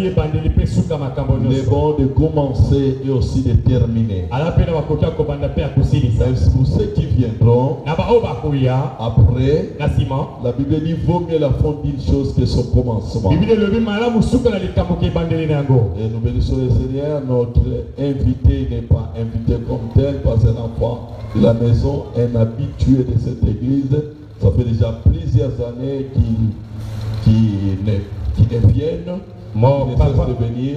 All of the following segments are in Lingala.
Il est bon de commencer et aussi de terminer. Mais pour ceux qui viendront après, la Bible dit vaut mieux la fin d'une chose que son commencement. Et nous bénissons le Seigneur. Notre invité n'est pas invité comme tel, parce qu'un enfant de la maison, un habitué de cette église. Ça fait déjà plusieurs années qu'il ne viennent. Mon papa de venir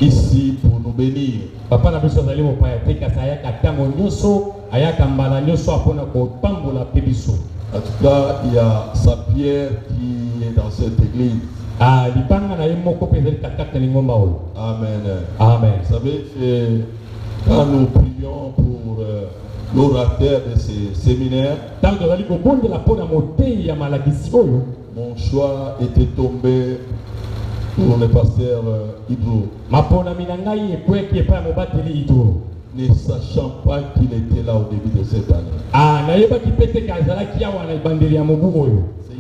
ici pour nous bénir. Papa n'a besoin d'aller au père. En tout cas, il y a sa pierre qui est dans cette église. Amen. Amen. Vous savez que quand nous prions pour l'orateur de ce séminaire, mon choix était tombé pour le pasteur Hydro. Ne sachant pas qu'il était là au début de cette année.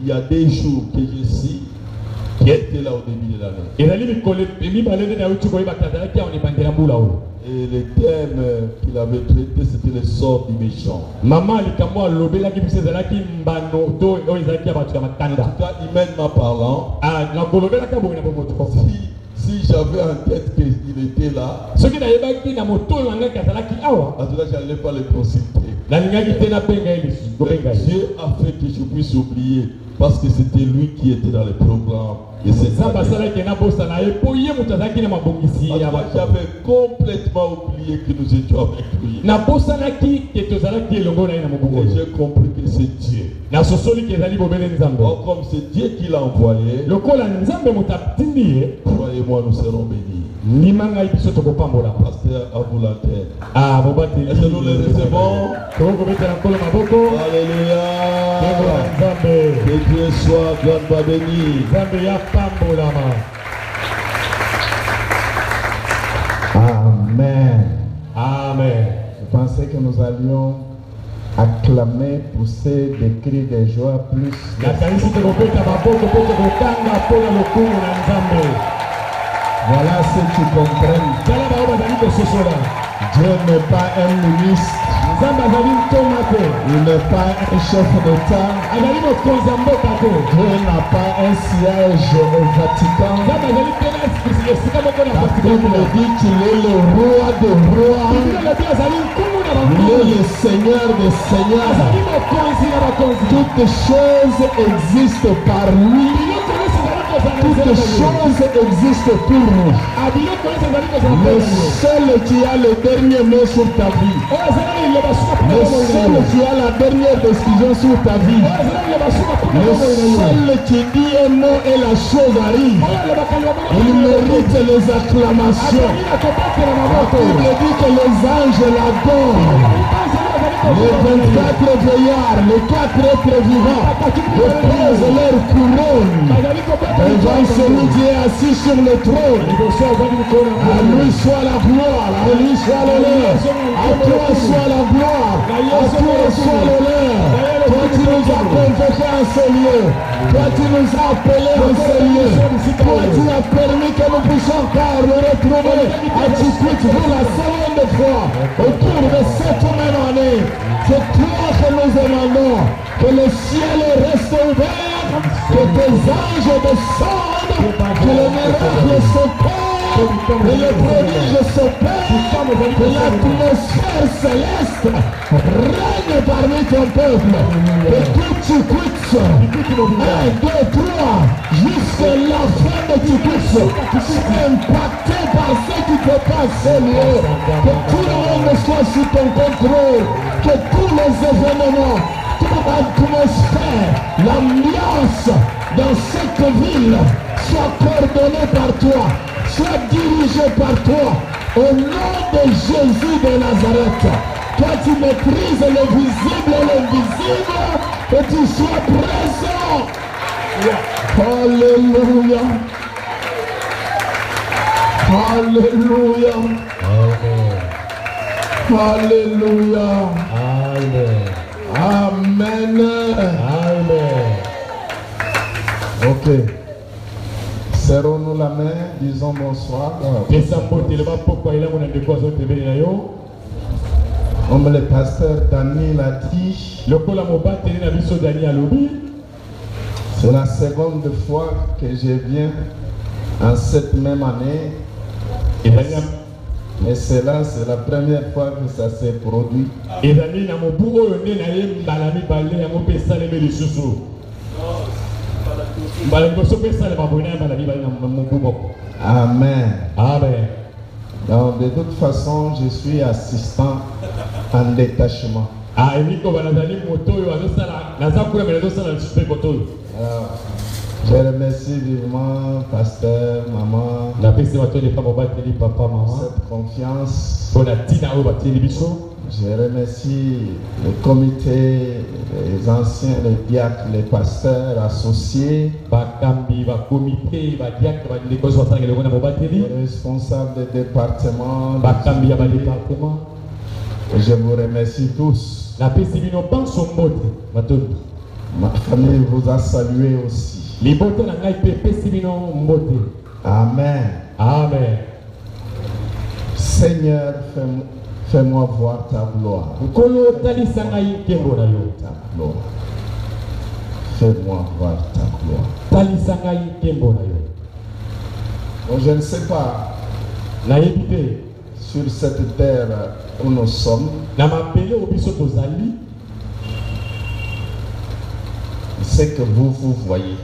Il y a des jours que je sais qu'il était là au début de l'année. Et le thème qu'il avait traité, c'était le sort du méchant. En tout cas, humainement parlant, si j'avais en tête qu'il était là, en tout cas, je n'allais pas le consulter. Dieu a fait que je puisse oublier, parce que c'était lui qui était dans le programme. Et c'est ça. J'avais complètement oublié que nous étions avec lui. Et j'ai compris que c'est Dieu. Or, comme c'est Dieu qui l'a envoyé, croyez-moi, nous serons bénis. Pasteur, à vous l'antenne. Est-ce que nous le recevons? Alléluia. Que Dieu soit grandement béni. Amen. Amen. Je pensais que nous allions acclamer, pousser des cris de joie plus. Voilà ce que tu comprennes. Dieu n'est pas un ministre. Il n'est pas un chef d'État. Dieu n'a pas un siège au Vatican. La Bible dit qu'il est le roi des rois. Il est le Seigneur des seigneurs. Toutes choses existent par lui. Toutes choses existent pour nous. Le seul qui a le dernier mot sur ta vie, le seul qui a la dernière décision sur ta vie, le seul qui dit un mot et la chose arrive, il mérite les acclamations. La Bible dit que les anges l'adorent. Les 24 veillards, les 4 êtres vivants, déposent leur couronne devant celui qui est assis sur le trône. À lui soit la gloire, à lui soit l'honneur, à toi soit la gloire, à toi soit l'honneur. Toi tu nous as convoqués en ce lieu, toi tu nous as appelés en ce lieu, toi tu as permis que nous puissions encore nous retrouver à Tchikwit pour la seconde fois au cours de cette même année. C'est toi que nous demandons, que le ciel reste ouvert, que tes anges descendent, que les miracles s'opèrent, que les prodiges s'opèrent, que l'atmosphère céleste règne parmi ton peuple, que tout Tchikwit, 1, 2, 3, jusqu'à la fin de Tchikwit, soit impacté par ce qui te passe, Seigneur, que tout le monde soit sous ton contrôle, que tous les événements, toute l'atmosphère, l'ambiance dans cette ville soit coordonnée par toi, soit dirigée par toi, au nom de Jésus de Nazareth. Toi tu maîtrises le visible et l'invisible, que tu sois présent. Alléluia. Alléluia. Alléluia. Amen. Amen. Ok. Serrons-nous la main, disons bonsoir. Comme le pasteur Dani l'a dit, c'est la seconde fois que je viens en cette même année. Mais cela, c'est la première fois que ça s'est produit. Amen. Amen. Donc, de toute façon, je suis assistant en détachement. Alors, je remercie vivement pasteur, maman, cette confiance. Je remercie le comité, les anciens, les diacres, les pasteurs associés, les responsables des départements. Je vous remercie tous. Ma famille vous a salué aussi. Amen. Amen. Seigneur, fais-moi voir ta gloire. Ta gloire. Fais-moi voir ta gloire. Donc, je ne sais pas sur cette terre où nous sommes. C'est que vous voyez.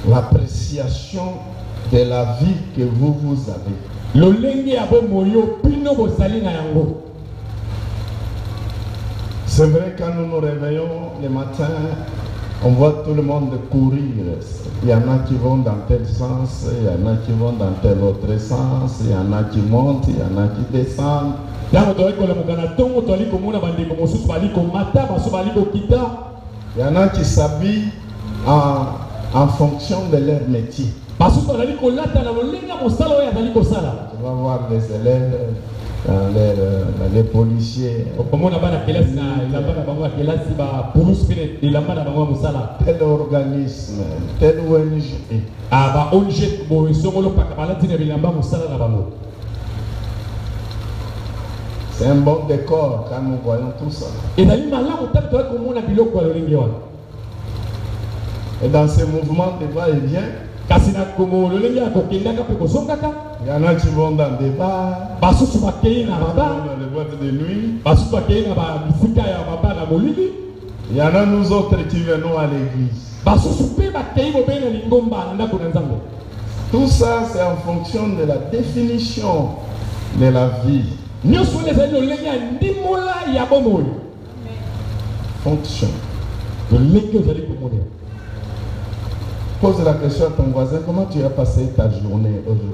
L'appréciation de la vie que vous avez. C'est vrai, quand nous nous réveillons le matin, on voit tout le monde courir. Il y en a qui vont dans tel sens, il y en a qui vont dans tel autre sens, il y en a qui montent, il y en a qui descendent. Il y en a qui s'habillent en fonction de leur métier. On va voir les élèves, les policiers. Tel organisme, tel ONG. C'est un bon décor quand nous voyons tout ça. Et dans ce mouvement de va-et-vient, il y en a qui vont dans des bars, dans les boîtes de nuit. Il y en a nous autres qui venons à l'église. Tout ça, c'est en fonction de la définition de la vie. Fonction. Pose la question à ton voisin, comment tu as passé ta journée aujourd'hui?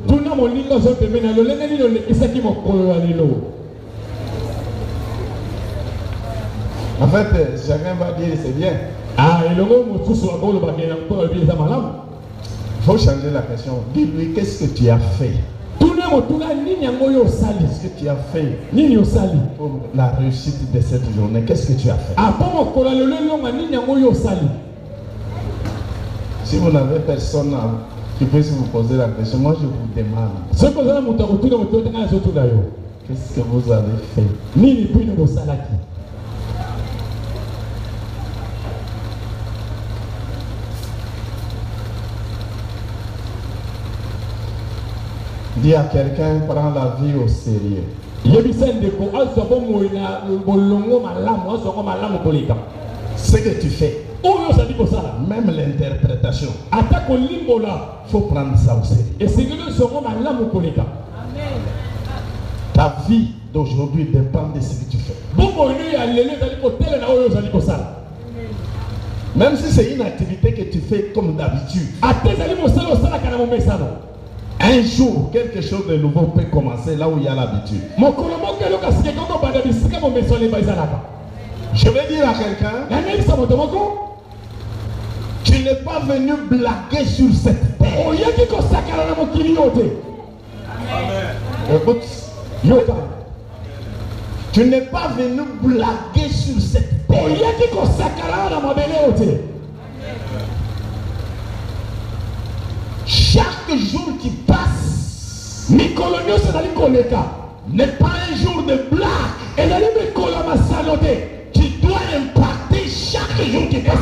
En fait, chacun va dire c'est bien. Il faut changer la question. Dis-lui, qu'est-ce que tu as fait? Qu'est-ce que tu as fait pour la réussite de cette journée? Qu'est-ce que tu as fait? Si vous n'avez personne qui puisse vous poser la question, moi je vous demande. Qu'est-ce que vous avez fait? Dis à quelqu'un, prends la vie au sérieux. Ce que tu fais, même l'interprétation, il faut prendre ça au sérieux. Ta vie d'aujourd'hui dépend de ce que tu fais. Même si c'est une activité que tu fais comme d'habitude, un jour, quelque chose de nouveau peut commencer là où il y a l'habitude. Je vais dire à quelqu'un, tu n'es pas venu blaguer sur cette terre. Écoute, Tu n'es pas venu blaguer sur cette terre. Chaque jour qui passe n'est pas un jour de blague. Tu dois impacter chaque jour qui passe.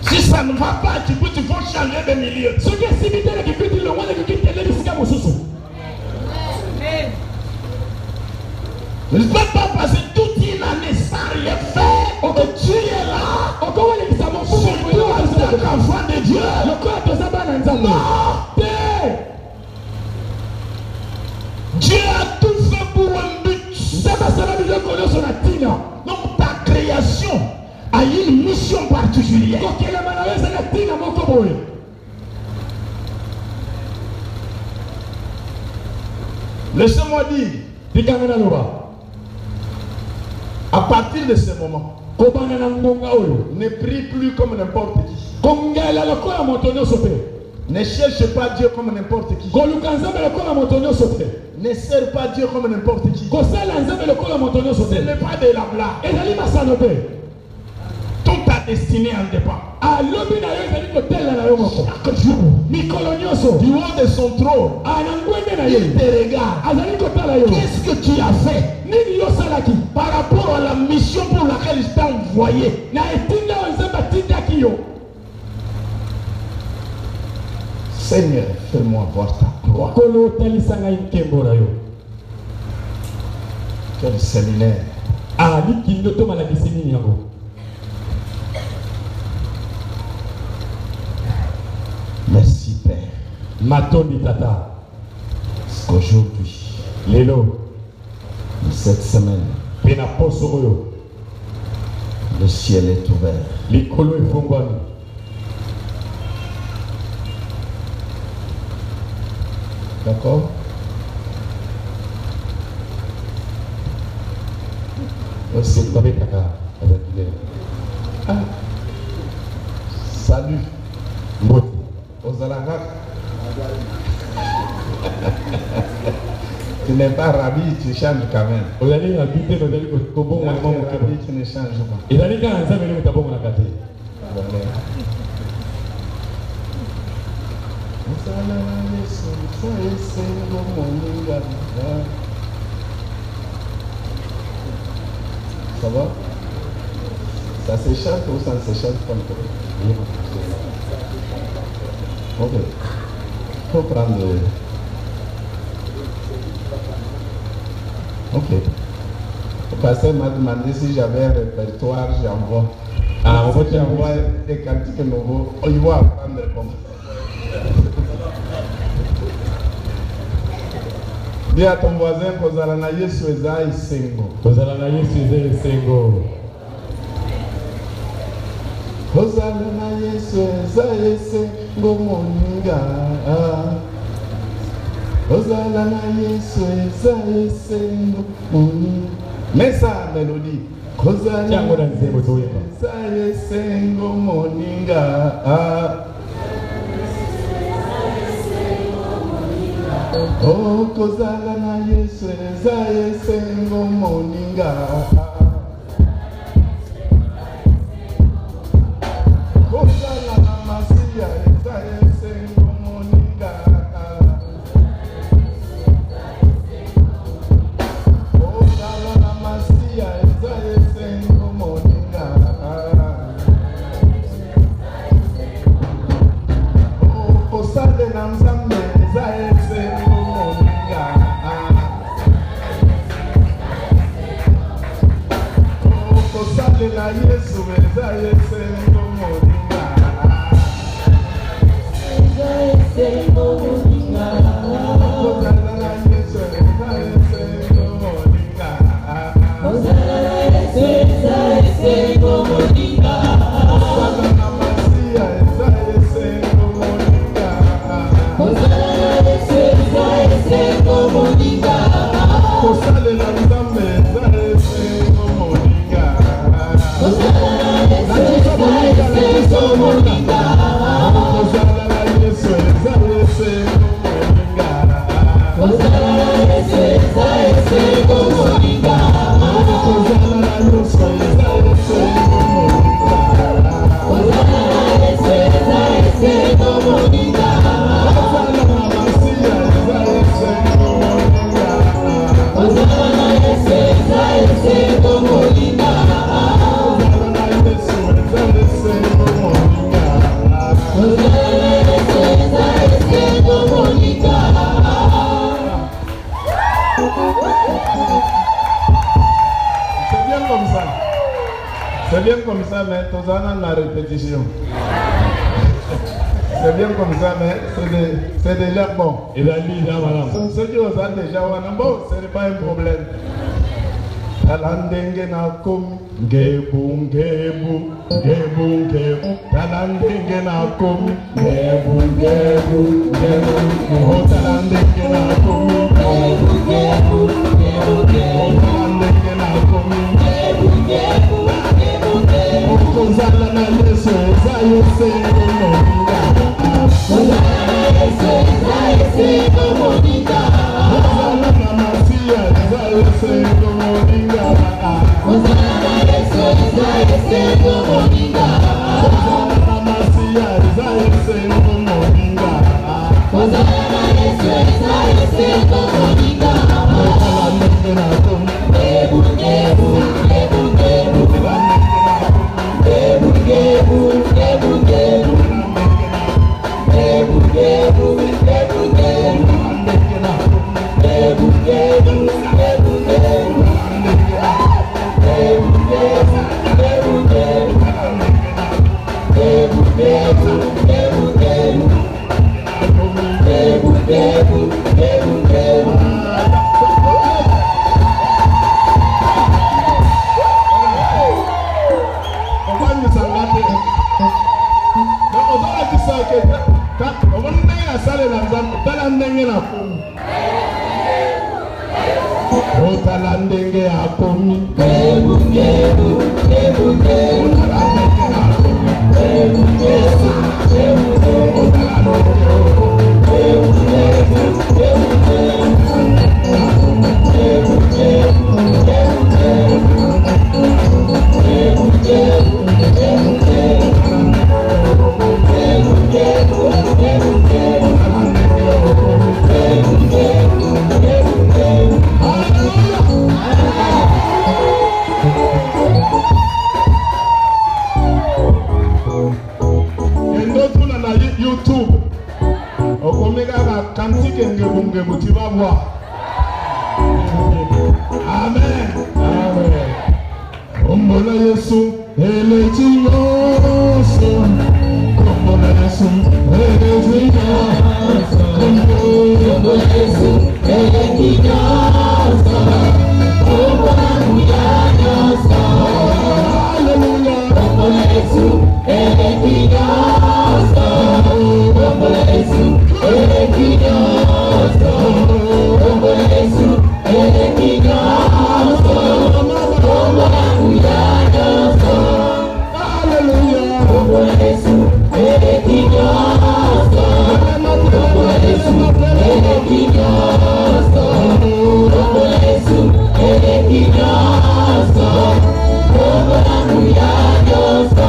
Si ça ne va pas, tu peux changer de milieu. Ne peux pas passer toute une année sans rien faire. Tu es là. Surtout en tant qu'enfant de Dieu. Non. Dieu a tout fait pour un but. Donc ta création a une mission particulière. Laissez-moi dire, à partir de ce moment, ne prie plus comme n'importe qui. Ne cherche pas Dieu comme n'importe qui. Ne sers pas Dieu comme n'importe qui. Ce n'est pas de la blague. Toute ta destinée en dépend. Chaque jour, du haut de son trône, il te regarde. Qu'est-ce que tu as fait par rapport à la mission pour laquelle je t'ai envoyé? Seigneur, fais-moi voir ta gloire. Quel séminaire. Merci Père. Aujourd'hui, cette semaine, le ciel est ouvert. D'accord? Salut. Tu n'es pas rabbi, tu changes quand même. Tu ne changes pas. Ça va? Ça se chante ou ça ne se chante pas? Ok. Il faut prendre... Ok. Le pasteur m'a demandé si j'avais un répertoire, j'envoie. Ah, si j'envoie des cantiques nouveaux, il va apprendre comment. Dis à ton voisin, Kozalana Yesu Ezai Sengo. Kozalana Yesu Ezai Sengo. Kozalana Yesu Ezai Sengo Moninga. Kozalana Yesu Ezai Sengo Moninga. Mets ça mélodie. Kozalana Yesu Ezai Sengo Moninga. Oh, Kozalana Yesu Ezai Sengo Moninga. Kozalana Masia Ezai Sengo Moninga. Kozalana Masia Ezai Sengo Moninga. Oh, Kozalana Nzambe Ezai Sengo Moninga. Oh, Kozalana Yesu Ezai Sengo Moninga. Ezai Sengo Moninga. Kozalana Yesu Ezai Sengo Moninga. Kozalana Yesu Ezai Sengo Moninga. Kozalana Masia Ezai Sengo Moninga. Kozalana Yesu Ezai Sengo Moninga. Kozalana Nzambe Ezai Sengo Moninga. Kozalana Yesu bien comme ça. C'est bien comme ça, mais tout ça dans la répétition. C'est bien comme ça, mais c'est déjà bon. Il a dit là, madame. Ceux qui ont déjà bon, ce n'est pas un problème. Talandenge na komi, gebu, gebu, gebu, gebu. Talandenge na komi, gebu, gebu, gebu. Oh, talandenge na komi, gebu, gebu, gebu, gebu. Talandenge na komi, gebu, gebu, gebu, gebu. Oh, kozala na leso, zayo se komoninga. Kozala na leso, zayo se komoninga. Kozala na masia, zayo se komoninga. Kozala na leso, zayo se komoninga. Kozala na masia, zayo se komoninga. Kozala na leso, zayo se komoninga. Talandenge na komi, gebu, gebu, gebu, gebu. Gebu, gebu, gebu, gebu. Gebu, gebu, gebu, gebu. Gebu, gebu, gebu, gebu. Gebu, gebu, gebu, gebu. Gebu, gebu, gebu, gebu. Gebu, gebu, gebu, gebu. Talandenge akomi, gebu, gebu, gebu, gebu. Talandenge akomi, gebu, gebu, gebu, gebu. Gebu, gebu, gebu, gebu. Gebu, gebu, gebu, gebu. Gebu, gebu, gebu, gebu. Gebu, gebu, gebu, gebu. Gebu, gebu, gebu, gebu. YouTube okomeka bakantike ngebungebu tibabwa. Amen. Amen. Ombola Yesu elechiyoso. Ombola Yesu elechiyoso. Ombola Yesu elechiyoso. Ombola muyayoso. Hallelujah. Ombola Yesu elechiyoso. Ombola Yesu elechiyoso. Ombola Yesu elechiyoso. Ombola muyayoso. Hallelujah. Ombola Yesu elechiyoso. Ombola Yesu elechiyoso. Ombola Yesu elechiyoso. Ombola muyayoso.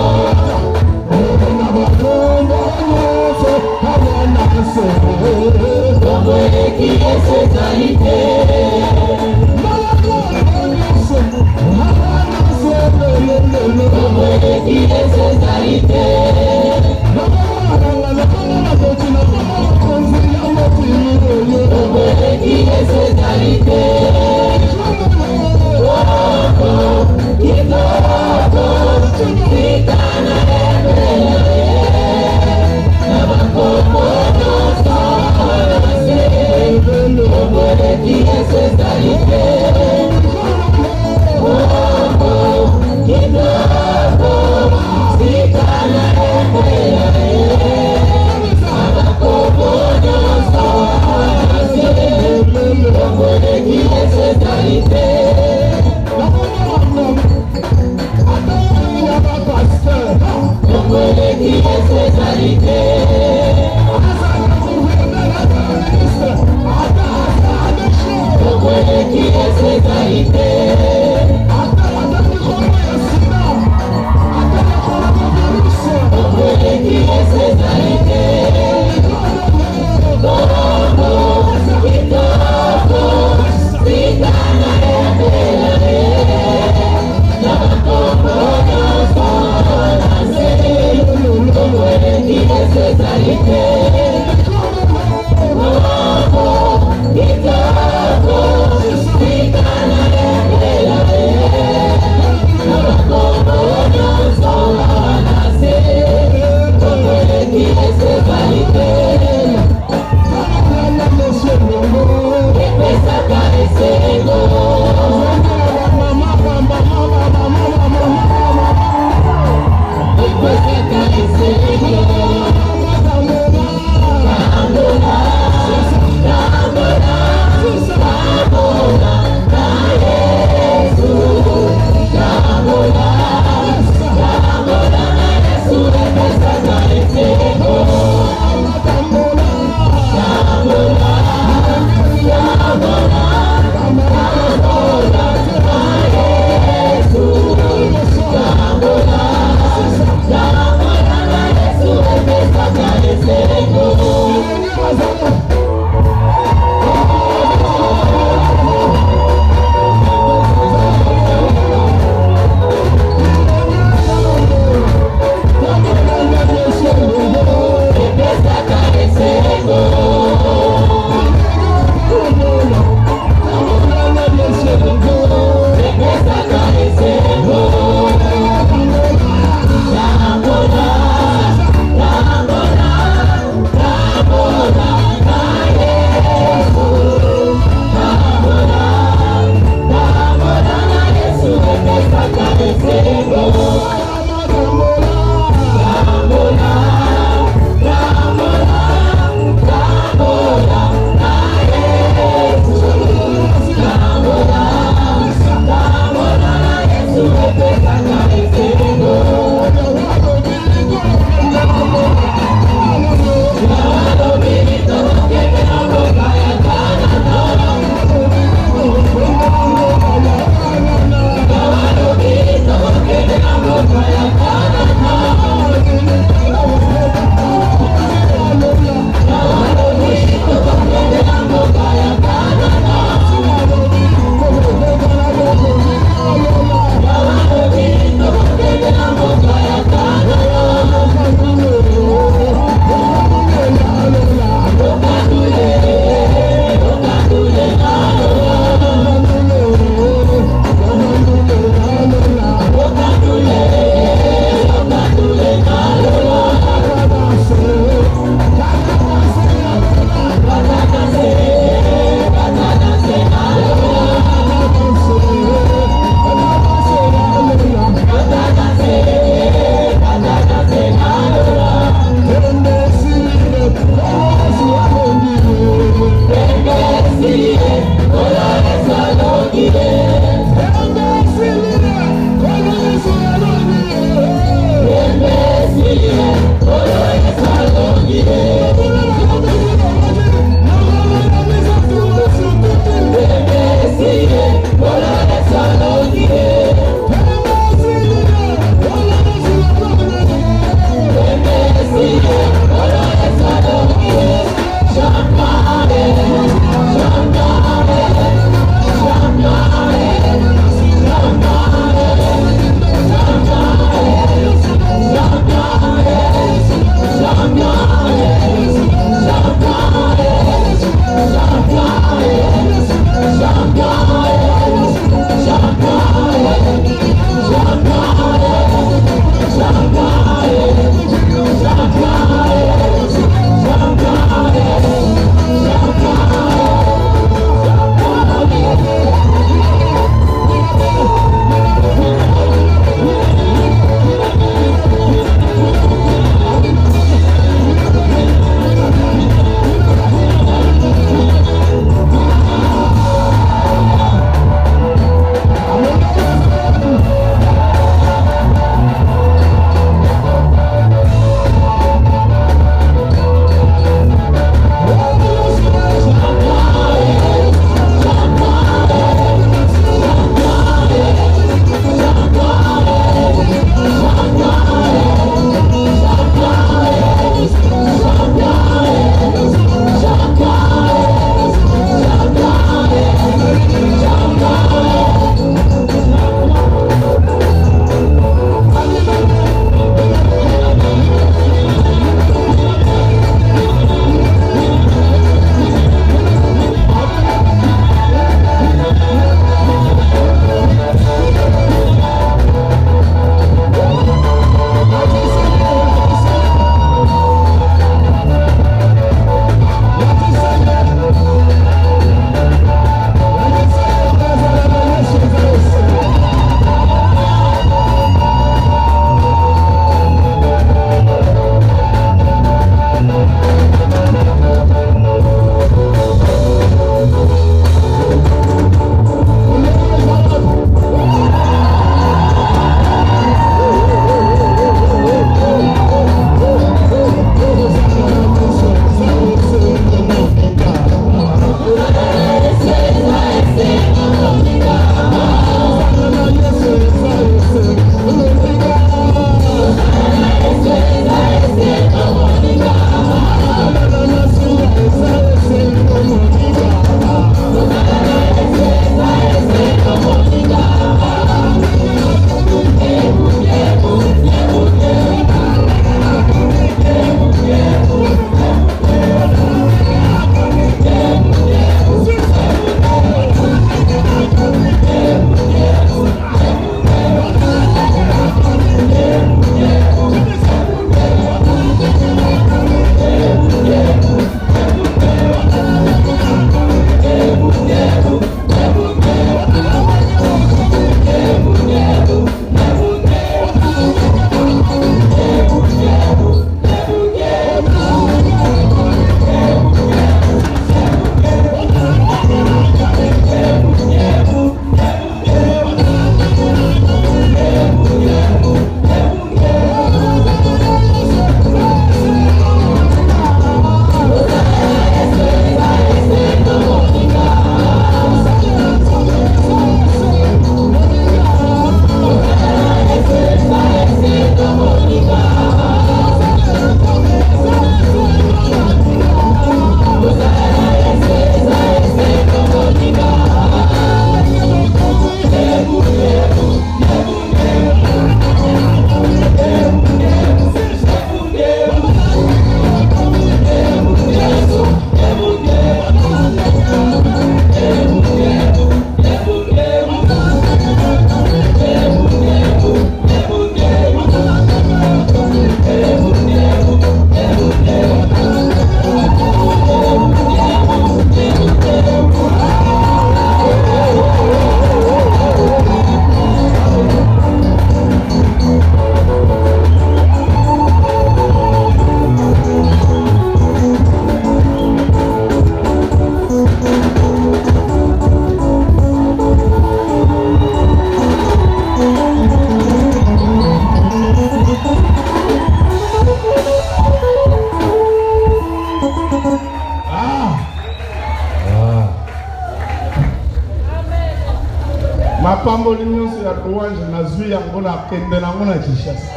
pamboli nyonso ya louange nazwi yango na kende nango na Kinshasa.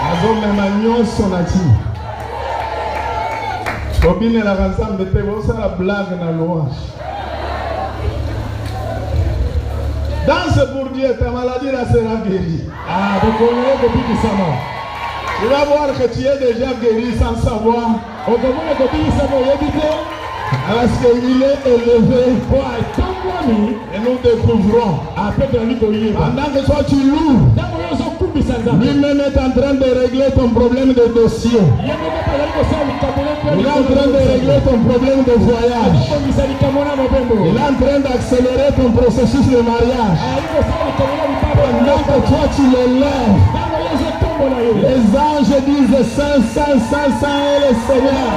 Nazomema nyonso na ti. Tobinelaka Nzambe te bosala blague na louange. Danse pour Dieu, ta maladie là sera guérie. Ah, donc on est depuis que ça va. Tu vas voir que tu es déjà guéri sans savoir. On va depuis ça va éviter. Parce qu'il est élevé. Et nous découvrons. Pendant que toi tu loues, lui-même est en train de régler ton problème de dossier. Il est en train de régler ton problème de voyage. Il est en train d'accélérer ton processus de mariage. Pendant que toi tu le lèves, les anges disent Saint, Saint, Saint, Saint est le Seigneur.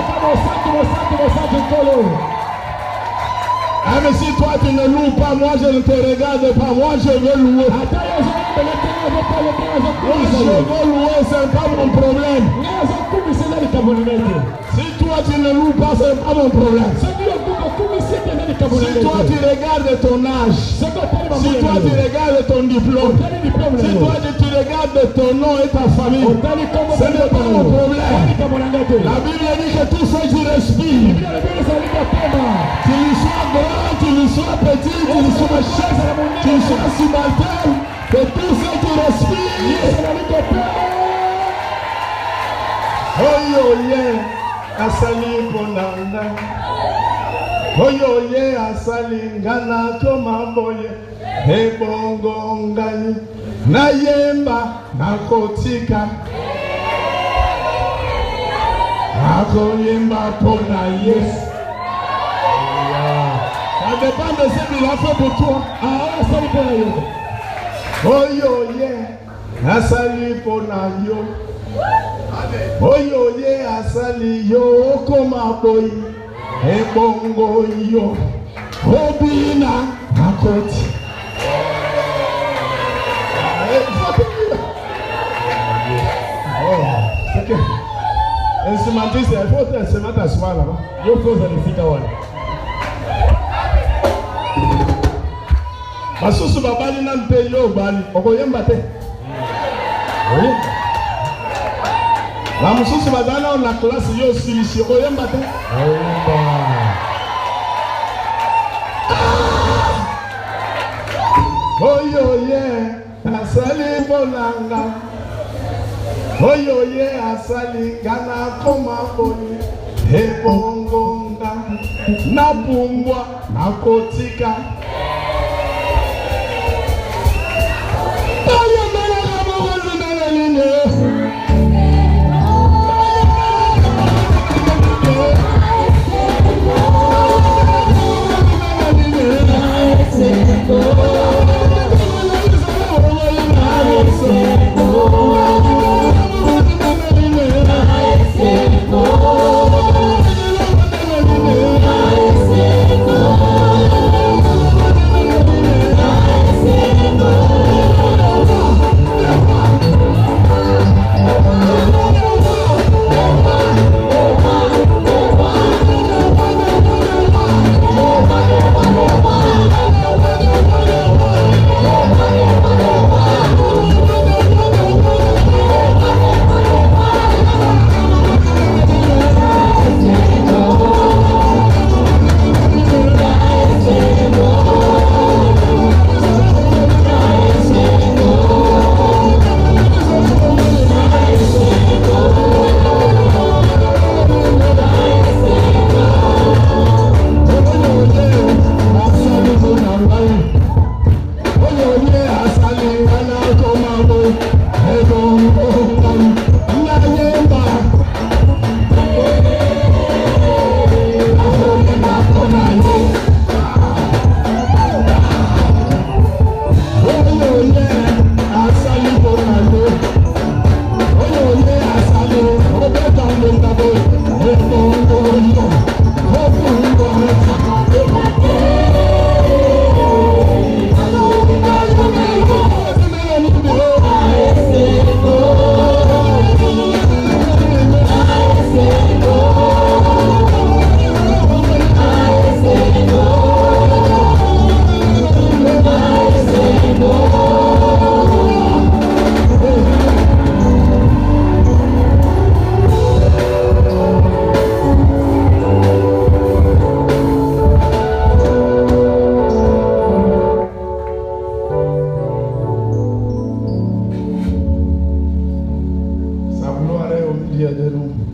Ah mais si toi tu ne loues pas, moi je ne te regarde pas, moi je veux louer. Moi je veux louer, c'est pas mon problème. Si toi tu ne loues pas, c'est pas mon problème. Si toi tu regardes ton âge, si toi tu regardes ton diplôme, si toi tu regardes ton nom et ta famille, ce n'est pas mon problème. La Bible dit que tout ce qui respire, qu'il soit grand, qu'il soit petit, qu'il soit chef, qu'il soit subalterne, que tout ce qui respire, oyo ye asali ponanga, oyo ye asali ngana koma boye, ebongo ngani na yemba na kotika, akoyemba pona yes. Ça dépend de ce qu'il a fait pour toi. Ah, asali pona yo. Oyo ye asali pona yo. Oyo ye asali yo koma boy. Ebongo yo. Obina akoti. Oh, ok. Instrumentiste, il faut se mettre à soi là-bas. Yo faut aller fita wala. Basusu babali na mpe yo bali okoyemba te. La mususu bazana na classe yo silisi okoyemba te. Oyo ye asali bonanga, oyo ye asali gana koma boye, ebongonga na pumbwa na kotika.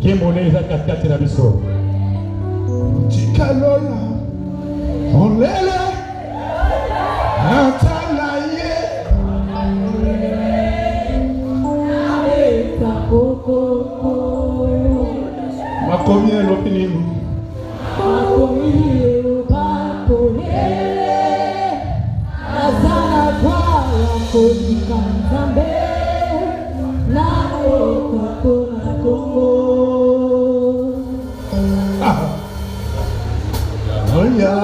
Kemoneza katikati na biso. Tikalola. Olele. Atalaye. Makomi elopinimu. Makomi elopapolele. Azana kwa kodika nzambe. Na okakona kongo. Oya.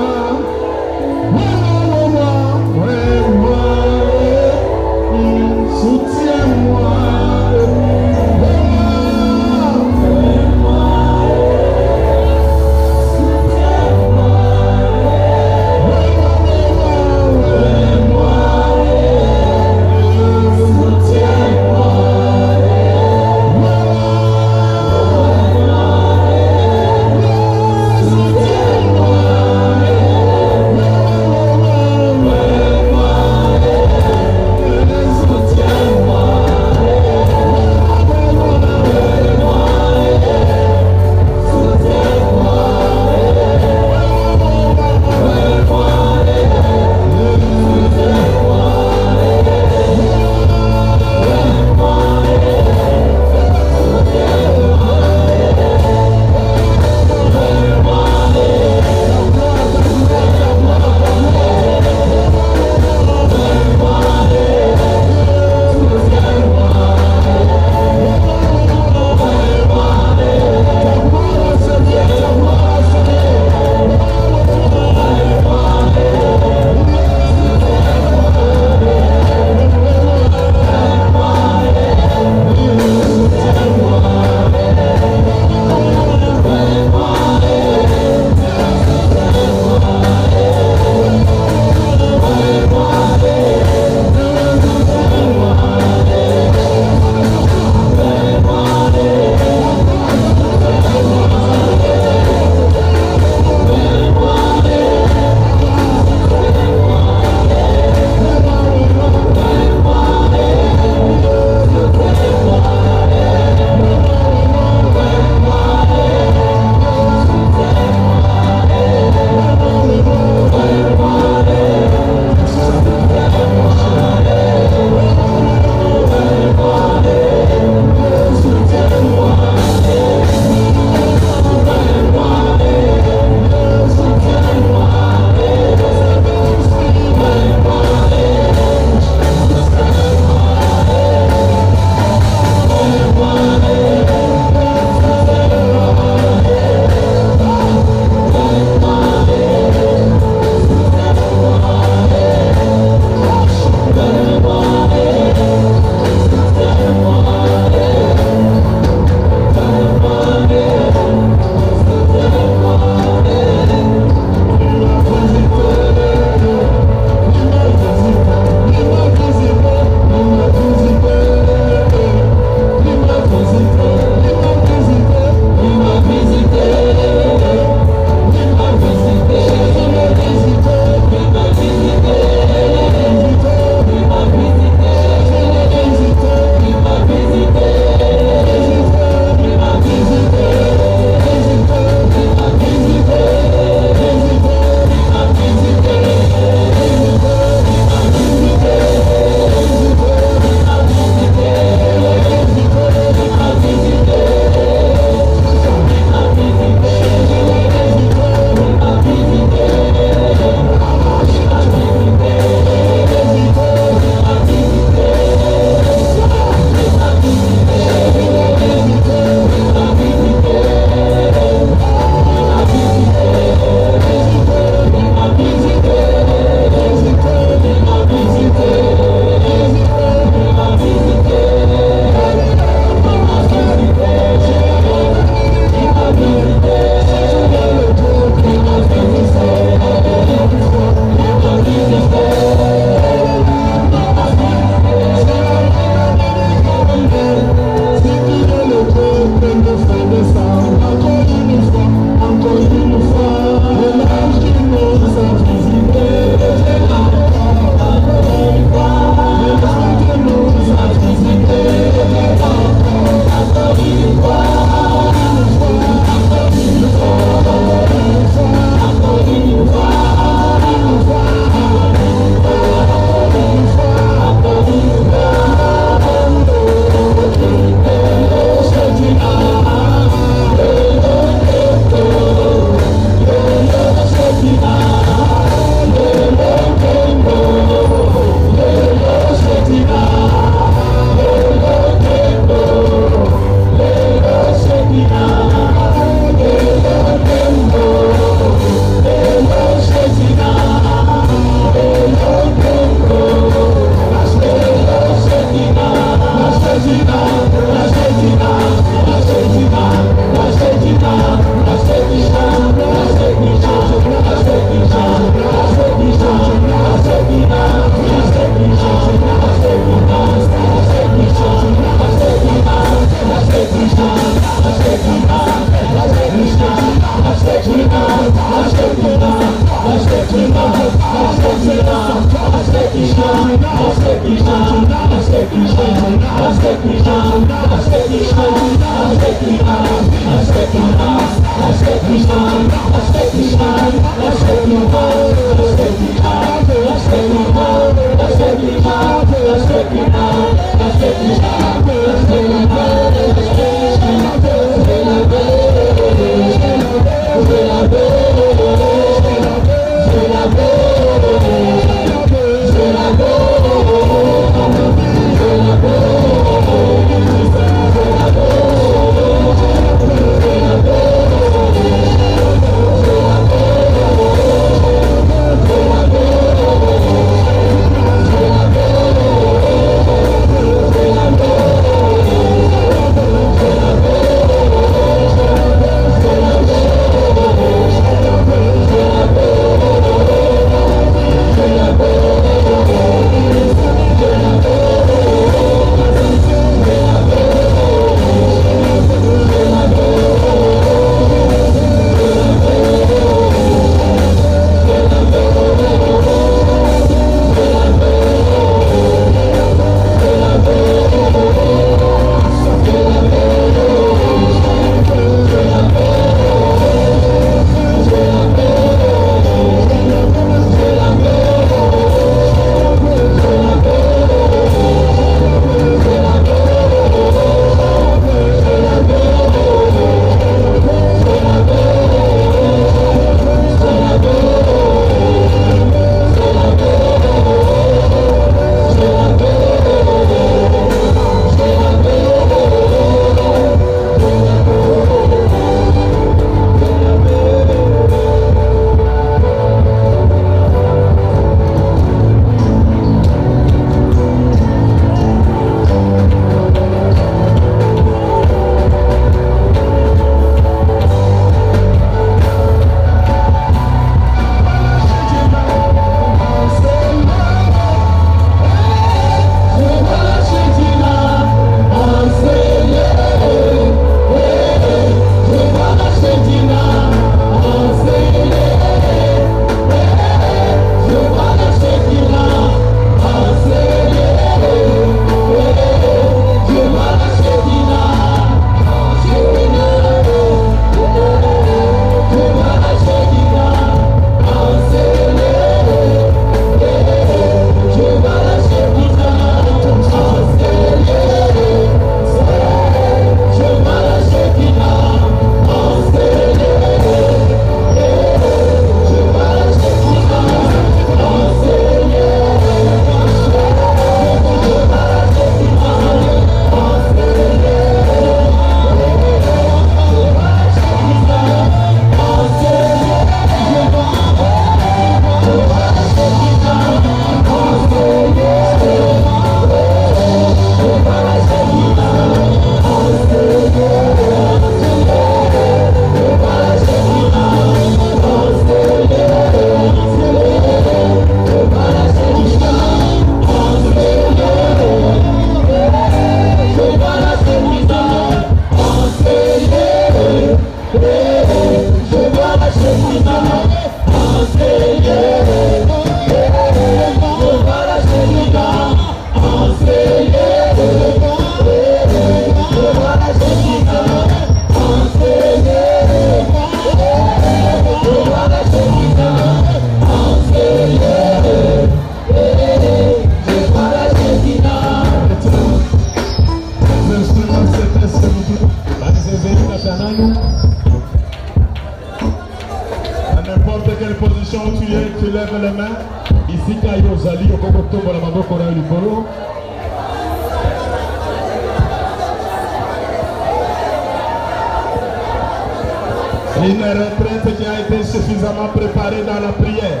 Une retraite qui a été suffisamment préparée dans la prière.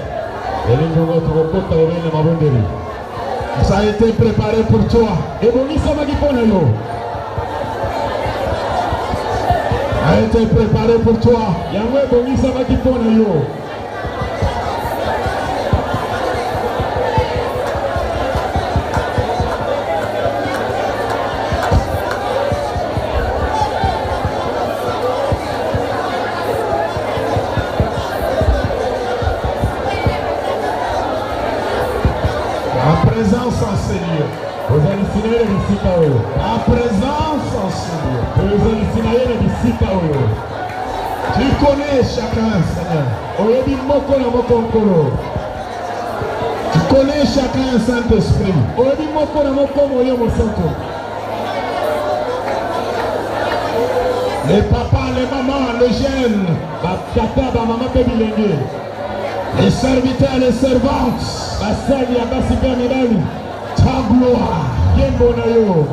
Ça a été préparé pour toi. A été préparé pour toi. présence en ce lieu. Ta présence en ce lieu. Tu connais chacun, Seigneur. Tu connais chacun, Saint-Esprit. Les papas, les mamans, les jeunes, les serviteurs, les servantes, ta gloire, ta gloire,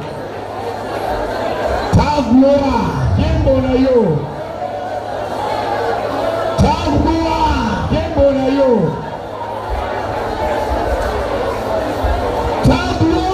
ta gloire, ta gloire.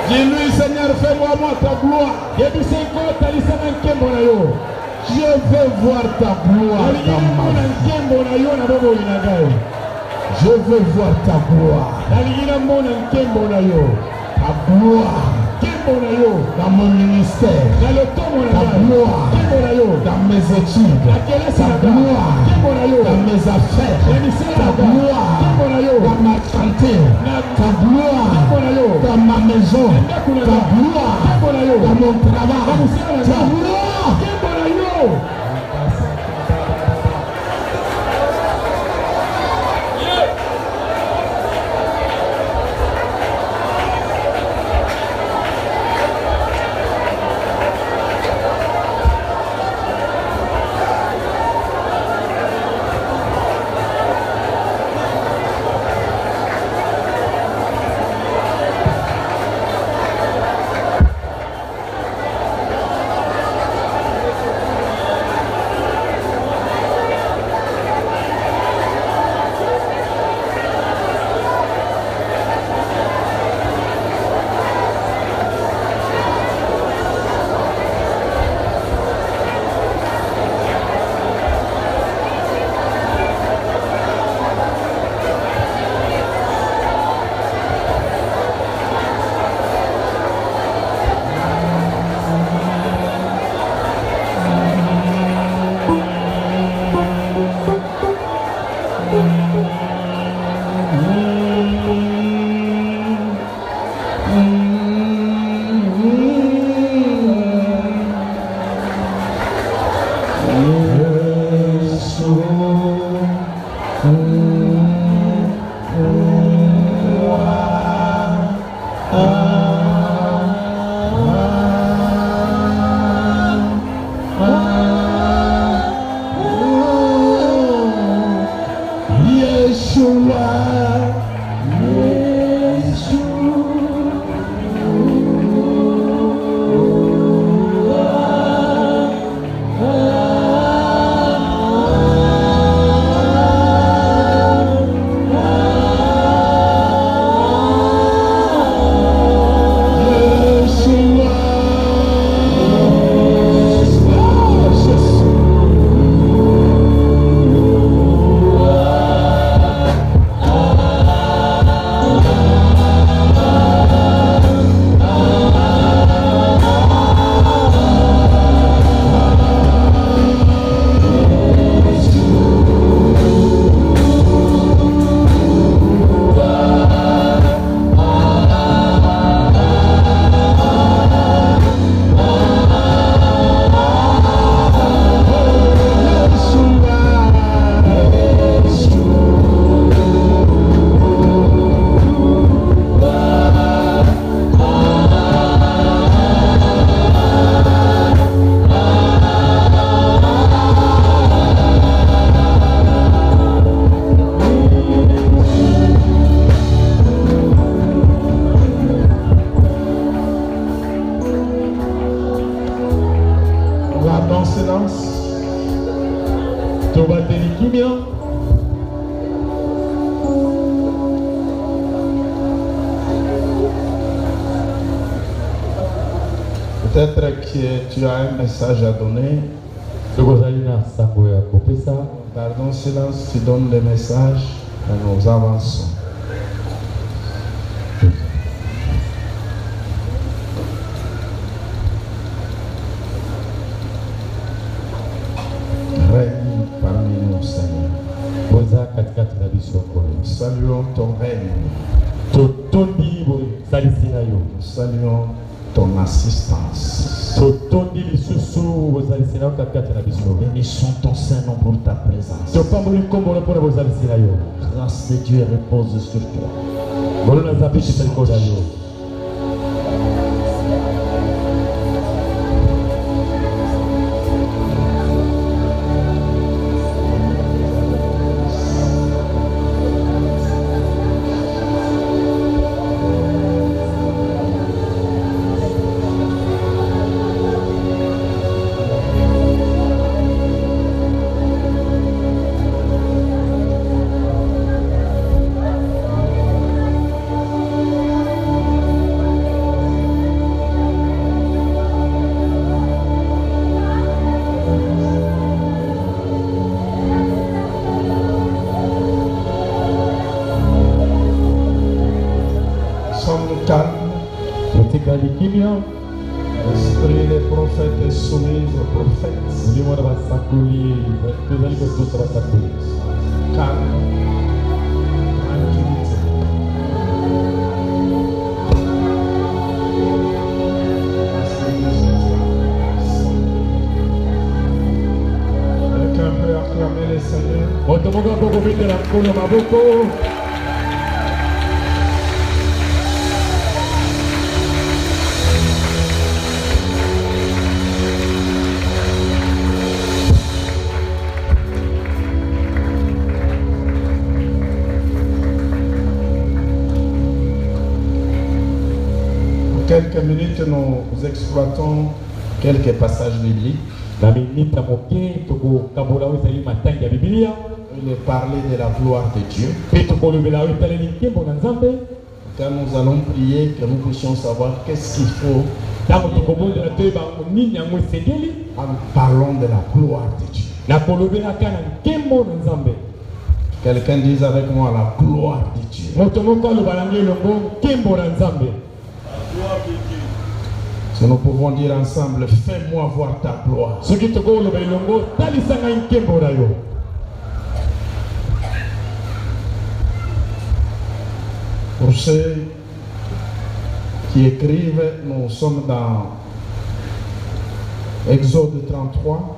Dis-lui, Seigneur, fais-moi ta gloire. Je veux voir ta gloire dans ma vie. Je veux voir ta gloire. Ta gloire dans mon ministère. Ta gloire dans mes études. Ta gloire dans mes affaires. Ta gloire dans ma santé. Ta gloire dans ma maison. Ta gloire dans mon travail. Ta gloire. Peut-être que tu as un message à donner. Gardons silence, tu donnes le message et nous avançons. Règne parmi nous, Seigneur. Nous saluons ton règne. Nous saluons ton assistance. Bénissons ton Saint-Nom pour ta présence. Grâce de Dieu repose sur toi. L'esprit des prophètes est soumis aux prophètes. Calme, tranquillité. Quelqu'un peut acclamer le Seigneur. Quelques minutes, nous exploitons quelques passages bibliques. Il est parlé de la gloire de Dieu. Quand nous allons prier, que nous puissions savoir qu'est-ce qu'il faut en parlant de la gloire de Dieu. Quelqu'un dise avec moi la gloire de Dieu. Si nous pouvons dire ensemble, fais-moi voir ta gloire. Pour ceux qui écrivent, nous sommes dans Exode 33.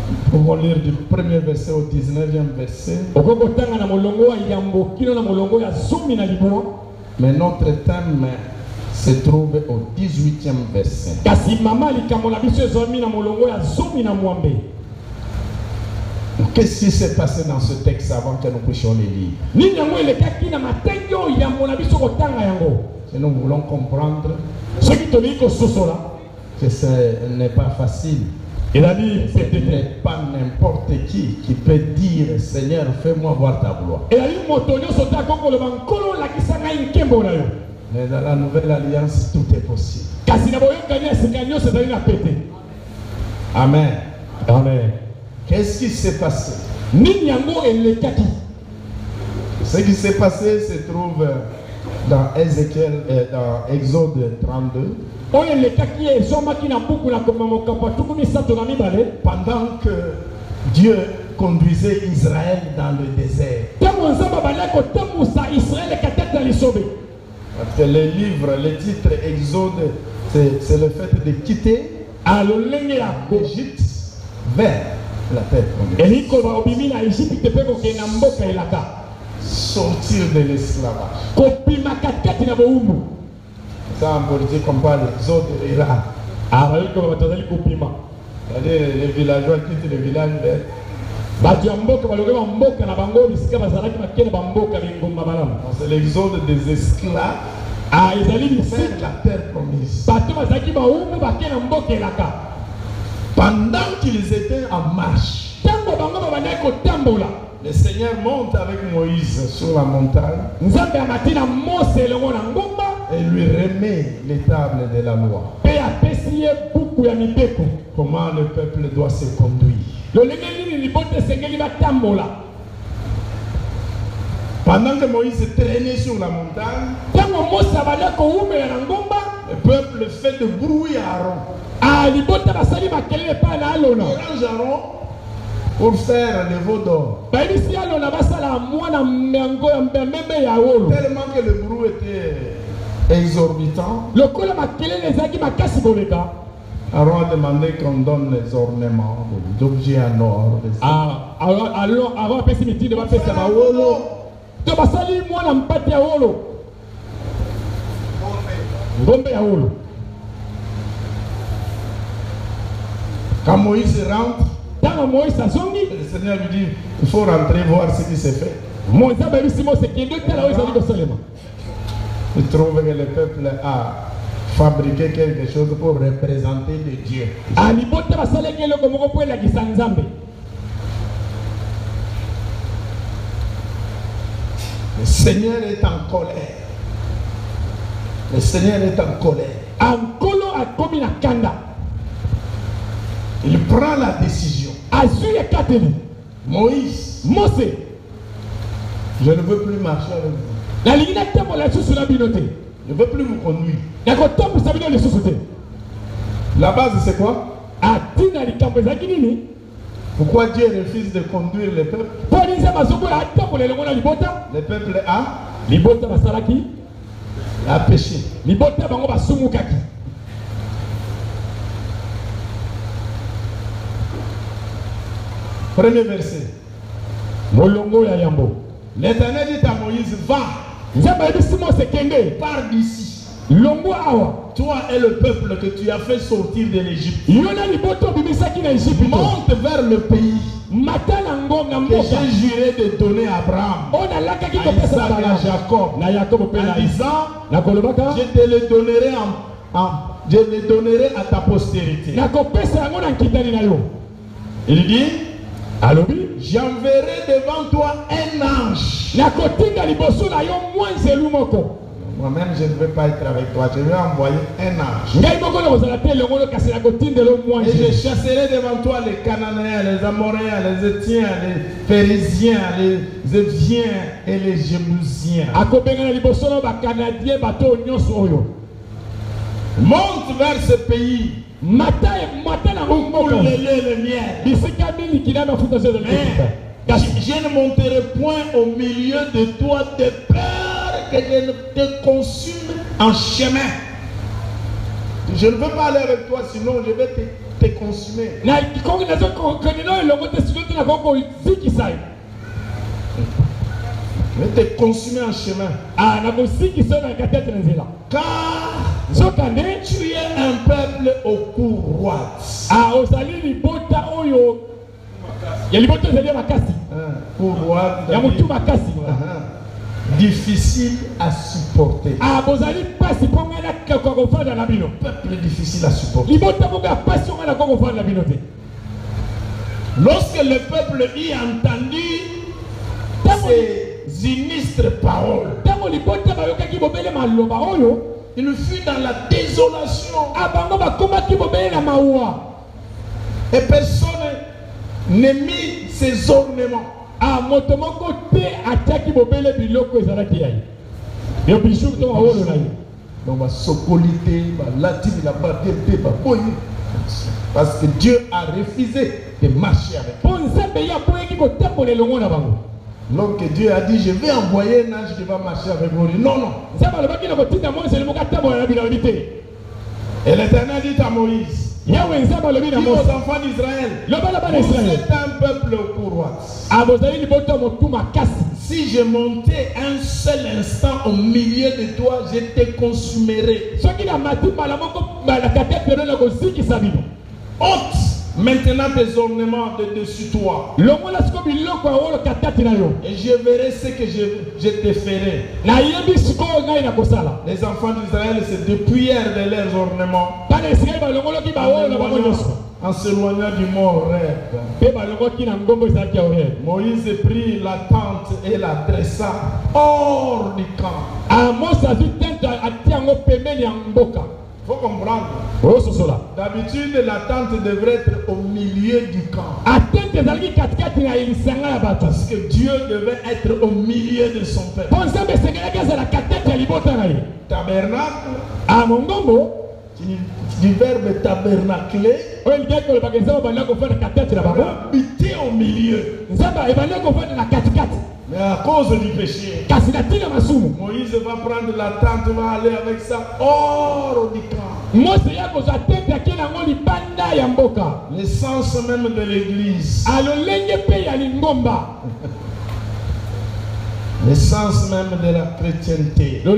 Nous pouvons lire du premier verset au 19e verset. Mais notre thème se trouve au 18e verset. Qu'est-ce qui s'est passé dans ce texte avant que nous puissions les lire? Si nous voulons comprendre que ce n'est pas facile. Il a dit, ce n'est pas n'importe qui peut dire, Seigneur, fais-moi voir ta gloire. Mais dans la nouvelle alliance, tout est possible. Amen. Amen. Qu'est-ce qui s'est passé? Ce qui s'est passé se trouve dans Ézéchiel, dans Exode 32. Pendant que Dieu conduisait Israël dans le désert. Parce que le livre, le titre Exode, c'est le fait de quitter l'Égypte vers la terre promise. Sortir de l'esclavage. Ça en politique on parle d'exode rural. Les villageois quittent le village vers. C'est l'exode des esclaves Ah, ezali vers bisika. la terre promise. Bato bazaki baumu bake na mbokelaka. Pendant qu'ils étaient en marche, Tango bango babandaki kotambola. le Seigneur monte avec Moïse sur la montagne Nzambe amati na Mose elongo na ngomba. et lui remet les tables de la loi. Pe apesi ye buku ya mibeko. Comment le peuple doit se conduire. Lolenge nini libota esengeli batambola. Pendant que Moïse traînait sur la montagne, Tango Mose abandaki koumela na ngomba. le peuple fait de bruit à Aaron. Ah, libota basali makelele epai na Alona. Orange Aaron pour faire le veau d'or. Bayebisi Alona basala mwana mengo ya mbembe ya wolo. Tellement que le bruit était exorbitant, Lokola makelele ezalaki makasi koleka. Aaron a demandé qu'on donne les ornements, les objets en or. Alors avant apesi mitindo bapesa bawolo. To basali mwana mpati ya wolo. Ngombe ya wolo. Quand Moïse rentre, Tango Moïse azongi. le Seigneur lui dit, il faut rentrer voir ce qui s'est fait. Moïse bayebisi Mose kende tala oyo ezali kosalema. Il trouve que le peuple a fabriqué quelque chose pour représenter le Dieu. Ah, libota basalaki eloko moko po elakisa Nzambe. Le Seigneur est en colère. Le Seigneur est en colère. Ankolo akomi na kanda. Il prend la décision. Azui ekateli. Moïse, Mose. je ne veux plus marcher avec vous. Nalingi natambola lisusu na bino te. Je ne veux plus vous conduire. Nakotambwisa bino lisusu te. La base, c'est quoi? Atina likambo ezalaki nini? Pourquoi Dieu refuse de conduire le peuple? Po nini Nzambe azokola atambola elongo na libota? Le peuple a Libota basalaki. péché. Libota bango basumukaki. Premier verset. Molongo ya yambo. L'Éternel dit à Moïse, va, Nzambe ayebisi Mose kende. pars d'ici. Longo awa. Toi et le peuple que tu as fait sortir de l'Égypte. Yo na libota obimisaki na Égypte. Monte vers le pays Mata na ngonga que mboka. j'ai juré de donner à Abraham, On a lakaki à kopesa Isaac et à bala. Jacob. Na Yakobo pe na En disant, na kolobaka. je te le donnerai je le donnerai à ta postérité. Na kopesa yango na nkitani na yo. Il dit, Alobi. j'enverrai devant toi un ange. Na kotinda liboso na yo mwanzelu moko. Moi-même, je ne vais pas être avec toi. Je vais envoyer un ange. Ngai moko na kozala te elongo lo kasi na kotindela Et je mwanzelu. chasserai devant toi les Cananéens, les Amoréens, les Étiens, les Périsiens, les Éviens et les Jébusiens. Akobenga na liboso na bakanadien bato nyonso oyo. Monte vers ce pays Mata na pour moko. le lait et le miel. Bisika mingi kina mafuta zote Mais je ne monterai point au milieu de toi de peur que je ne te consume en chemin. Je ne veux pas aller avec toi, sinon je vais te consumer. Na kongi na zo konino elongo te sikote na kongo zikisa. Je vais te consumer en chemin. Ah na kosikisa na katete na nzela. Car Zokande tu es un peuple au cou roide. ah ozali libota oyo. Ya libota ezali makasi. Cou roide. Ya mutu makasi. Difficile à supporter. Ah bozali pasi ponga na kokofanda na bino. Peuple difficile à supporter. Libota ko ga pasi ponga na kokofanda na bino te. Lorsque le peuple y entendu ces sinistres paroles, Tango libota bayokaki bobele maloba oyo. il fut dans la désolation. Abango bakomaki bobele na mawa. Et personne ne mit ses ornements. Ah moto moko te ataki bobele biloko ezalaki yayi. Yo bishu to wolo na yo. Donc ma socolité, ma latine, la barbe, ma boye. Parce que Dieu a refusé de marcher avec eux. Po nzambe ya boyeki kotambola elongo na bango. Donc Dieu a dit, je vais envoyer un ange qui va marcher avec vous. Non, non. Nzambe alobaki na kotinda Mose elongo katambola na bino te. Et l'Éternel dit à Moïse, Yawe nzambe alobi na dis aux Mose. enfants d'Israël, Lobala bana vous Israël. êtes un peuple au courroie. Abozali libota motu makasi. Si je montais un seul instant au milieu de toi, je te consumerai. Soki na mati mala moko bana katete na kozikisa bino. Ôte maintenant tes ornements de dessus toi. Et je verrai ce que je te ferai. Les enfants d'Israël se dépouillèrent de leurs ornements en s'éloignant du mont Horeb. Moïse prit la tente et la dressa hors du camp. Il faut comprendre. D'habitude, la tente devrait être au milieu du camp. Parce que Dieu devait être au milieu de son peuple. Tabernacle, du verbe tabernacler, habiter au milieu. Mais à cause du péché, Moïse va prendre la tente, va aller avec ça hors du camp. L'essence même de l'église. L'essence même de la chrétienté. Hors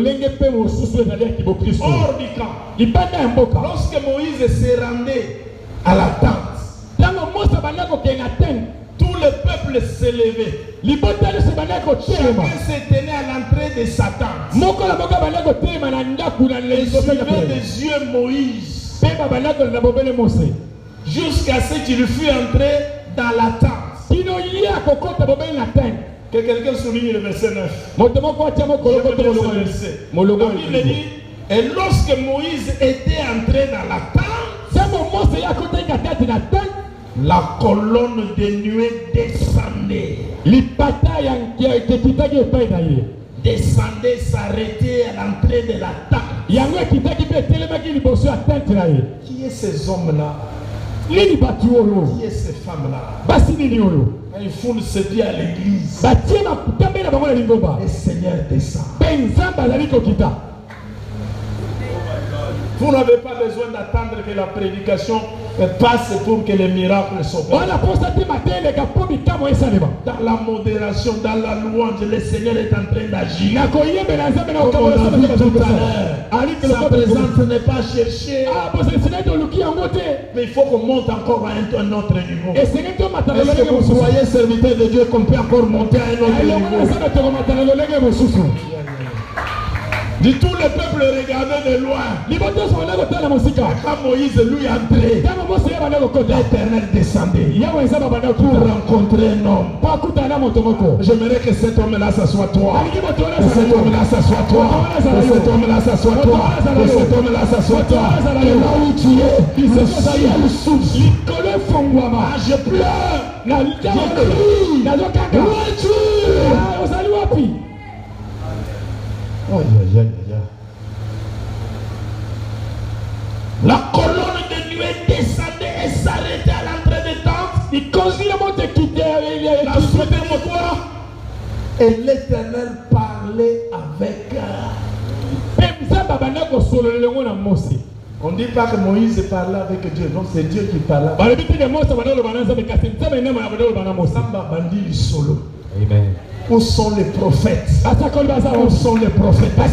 du camp. Lorsque Moïse s'est rendu à la tente, tout le peuple s'est levé. Chacun se tenait à l'entrée de sa tente. Et suivait des yeux Moïse. Jusqu'à ce qu'il fût entré dans la tente. Que quelqu'un souligne le verset 9. La Bible dit, et lorsque Moïse était entré dans la tente, la colonne de nuée descendait. Descendait, s'arrêtait à l'entrée de la tente. Qui est ces hommes-là? Qui est ces femmes-là? Ils font se dire à l'église. Le Seigneur descend. Vous n'avez pas besoin d'attendre que la prédication passe pour que les miracles s'opèrent. Dans la modération, dans la louange, le Seigneur est en train d'agir. Comme on a vu tout à l'heure, sa présence n'est pas cherchée. Mais il faut qu'on monte encore à un autre niveau. Est-ce que vous croyez, serviteur de Dieu, qu'on peut encore monter à un autre niveau? Du tout le peuple regardait de loin. Quand Moïse lui entrait, l'Éternel descendait pour rencontrer un homme. J'aimerais que cet homme-là s'assoie toi. Que cet homme-là s'assoie toi. Que cet homme-là s'assoie toi. Que cet homme-là s'assoit toi. Que là où tu es, le ciel souffle. Je pleure. Je crie. Où es-tu? Oh, la colonne de nuée descendait et s'arrêtait à l'entrée des tentes. Et l'Éternel parlait avec on ne dit pas que Moïse parlait avec Dieu, non, c'est Dieu qui parlait. Amen. Où sont les prophètes? Où sont les prophètes? Les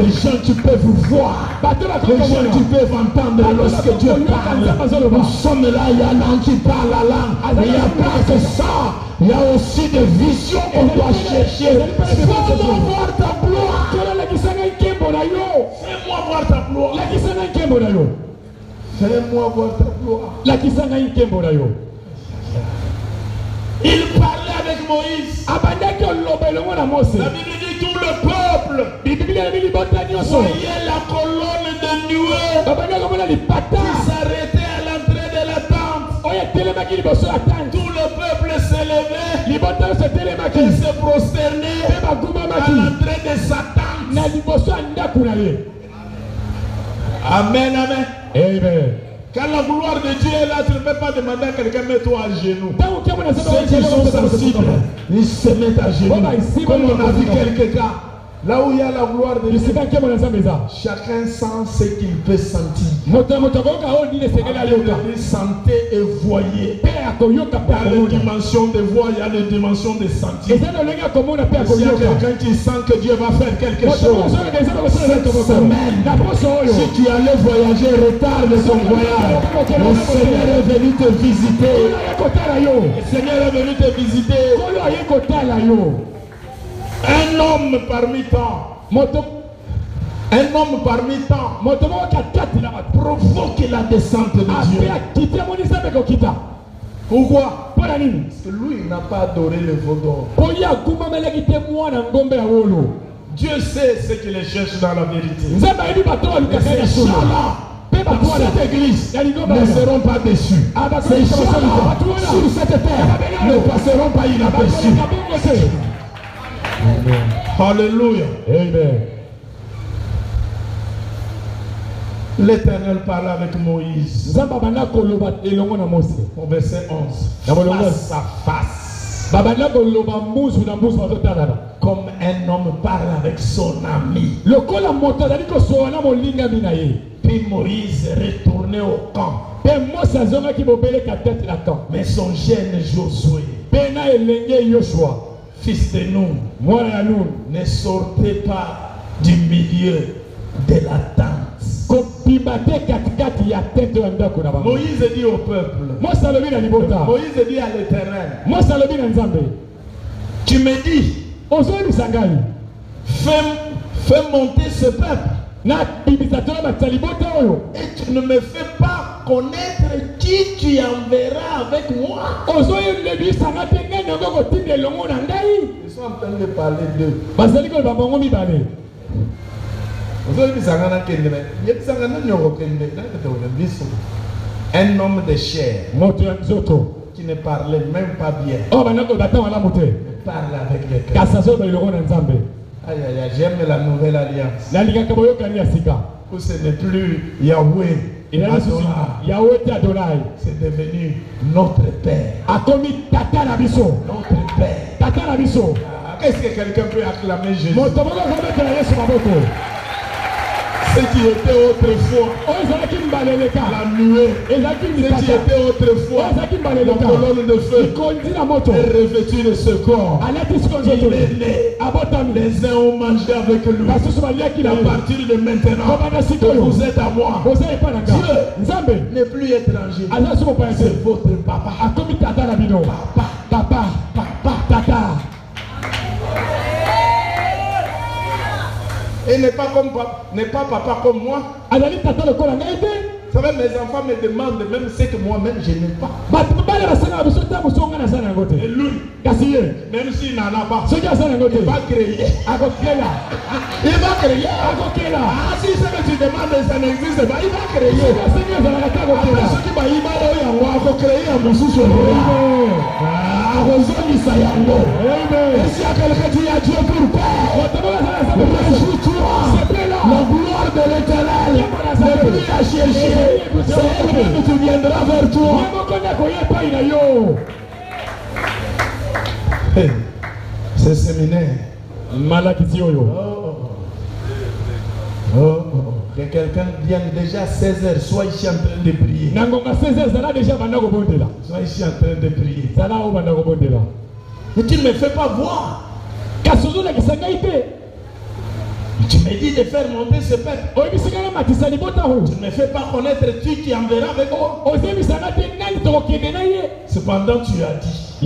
gens qui peuvent vous voir. Les gens qui peuvent entendre lorsque Dieu parle. Nous sommes là, il y a l'un qui parle la langue. Il n'y a pas que ça. Il y a aussi des visions qu'on doit chercher. Fais-moi voir ta gloire. Fais-moi voir ta gloire. Fais-moi voir ta gloire. Il parlait avec Moïse. La Bible dit tout le peuple voyait la colonne de nuée qui s'arrêtait à l'entrée de la tente. Tout le peuple s'est levé et se prosternait à l'entrée de sa tente. Amen, amen. Amen. Quand la gloire de Dieu est là, tu ne peux pas demander à quelqu'un mets-toi à genoux. Ceux qui sont sensibles, ils se mettent à genoux. Comme on a vu quelques cas, Là où il y a la gloire de Dieu, Bisika ke mona nzambe eza. chacun sent ce qu'il peut sentir. Moto akoyoka oyo ndile sengeli ayoka. Sentez et voyez. Pe akoyoka pe Il y a les akomona. dimensions de voix, il y a les dimensions de sentir. Eza lolenge akomona pe S'il y a akoyoka. quelqu'un qui sent que Dieu va faire quelque Moto chose, oyo eza bakosala cette semaine, na poso oyo. si tu allais voyager, retarde ton voyage. Le Seigneur est venu te visiter. Oyo ayekotala yo. Le Seigneur est venu te visiter. Oyo ayekotala yo. Un homme parmi tant. Un homme parmi tant provoque la descente de Dieu. Pourquoi? Parce que lui n'a pas adoré le veau d'or. Dieu sait ce qu'il cherche dans la vérité. Et ces gens-là, dans cette église, ne seront pas déçus. Ces gens-là, sur cette terre, ne passeront pas inaperçus. Alléluia. Amen. L'Éternel parle avec Moïse. Au verset 11. Face à face. Comme un homme parle avec son ami. Puis Moïse retournait au camp. Mais son gêne Josué, fils de Nun, ne sortez pas du milieu de la tente. Moïse dit au peuple, Moïse dit à l'Éternel, tu me dis, fais monter ce peuple. Et tu ne me fais pas connaître qui tu enverras avec moi. Ils sont en train de parler d'eux. Un homme de chair qui ne parlait même pas bien, parle avec les cœurs. Aïe, aïe, aïe, j'aime la nouvelle alliance où ce n'est plus Yahweh Adonai, c'est devenu notre Père. Notre Père. Est-ce que quelqu'un peut acclamer Jésus? Ce qui était autrefois la nuée, ce qui était autrefois la colonne de feu est revêtu de ce corps. Il est né. Les uns ont mangé avec lui. À partir de maintenant, vous êtes à moi. Dieu n'est plus étranger. C'est votre papa. Papa. Et n'est pas papa comme moi. Vous savez, mes enfants me demandent même ce que moi-même je n'ai pas. Et lui, même s'il n'en a pas, il va créer. Il va créer. Ah, si ce que tu demandes, ça n'existe pas, il va créer. Après ce qui va créer un moussou. Et s'il y a quelqu'un qui a Dieu pour père, réjouis-toi. La gloire de l'Éternel n'est plus à chercher. C'est elle qui viendra vers toi. C'est séminaire. Que quelqu'un vienne déjà à 16h, soit ici en train de prier. Soit ici en train de prier. Mais tu ne me fais pas voir. Tu me dis de faire monter ce peuple. Tu ne me fais pas connaître qui enverra avec moi. Cependant, tu as dit,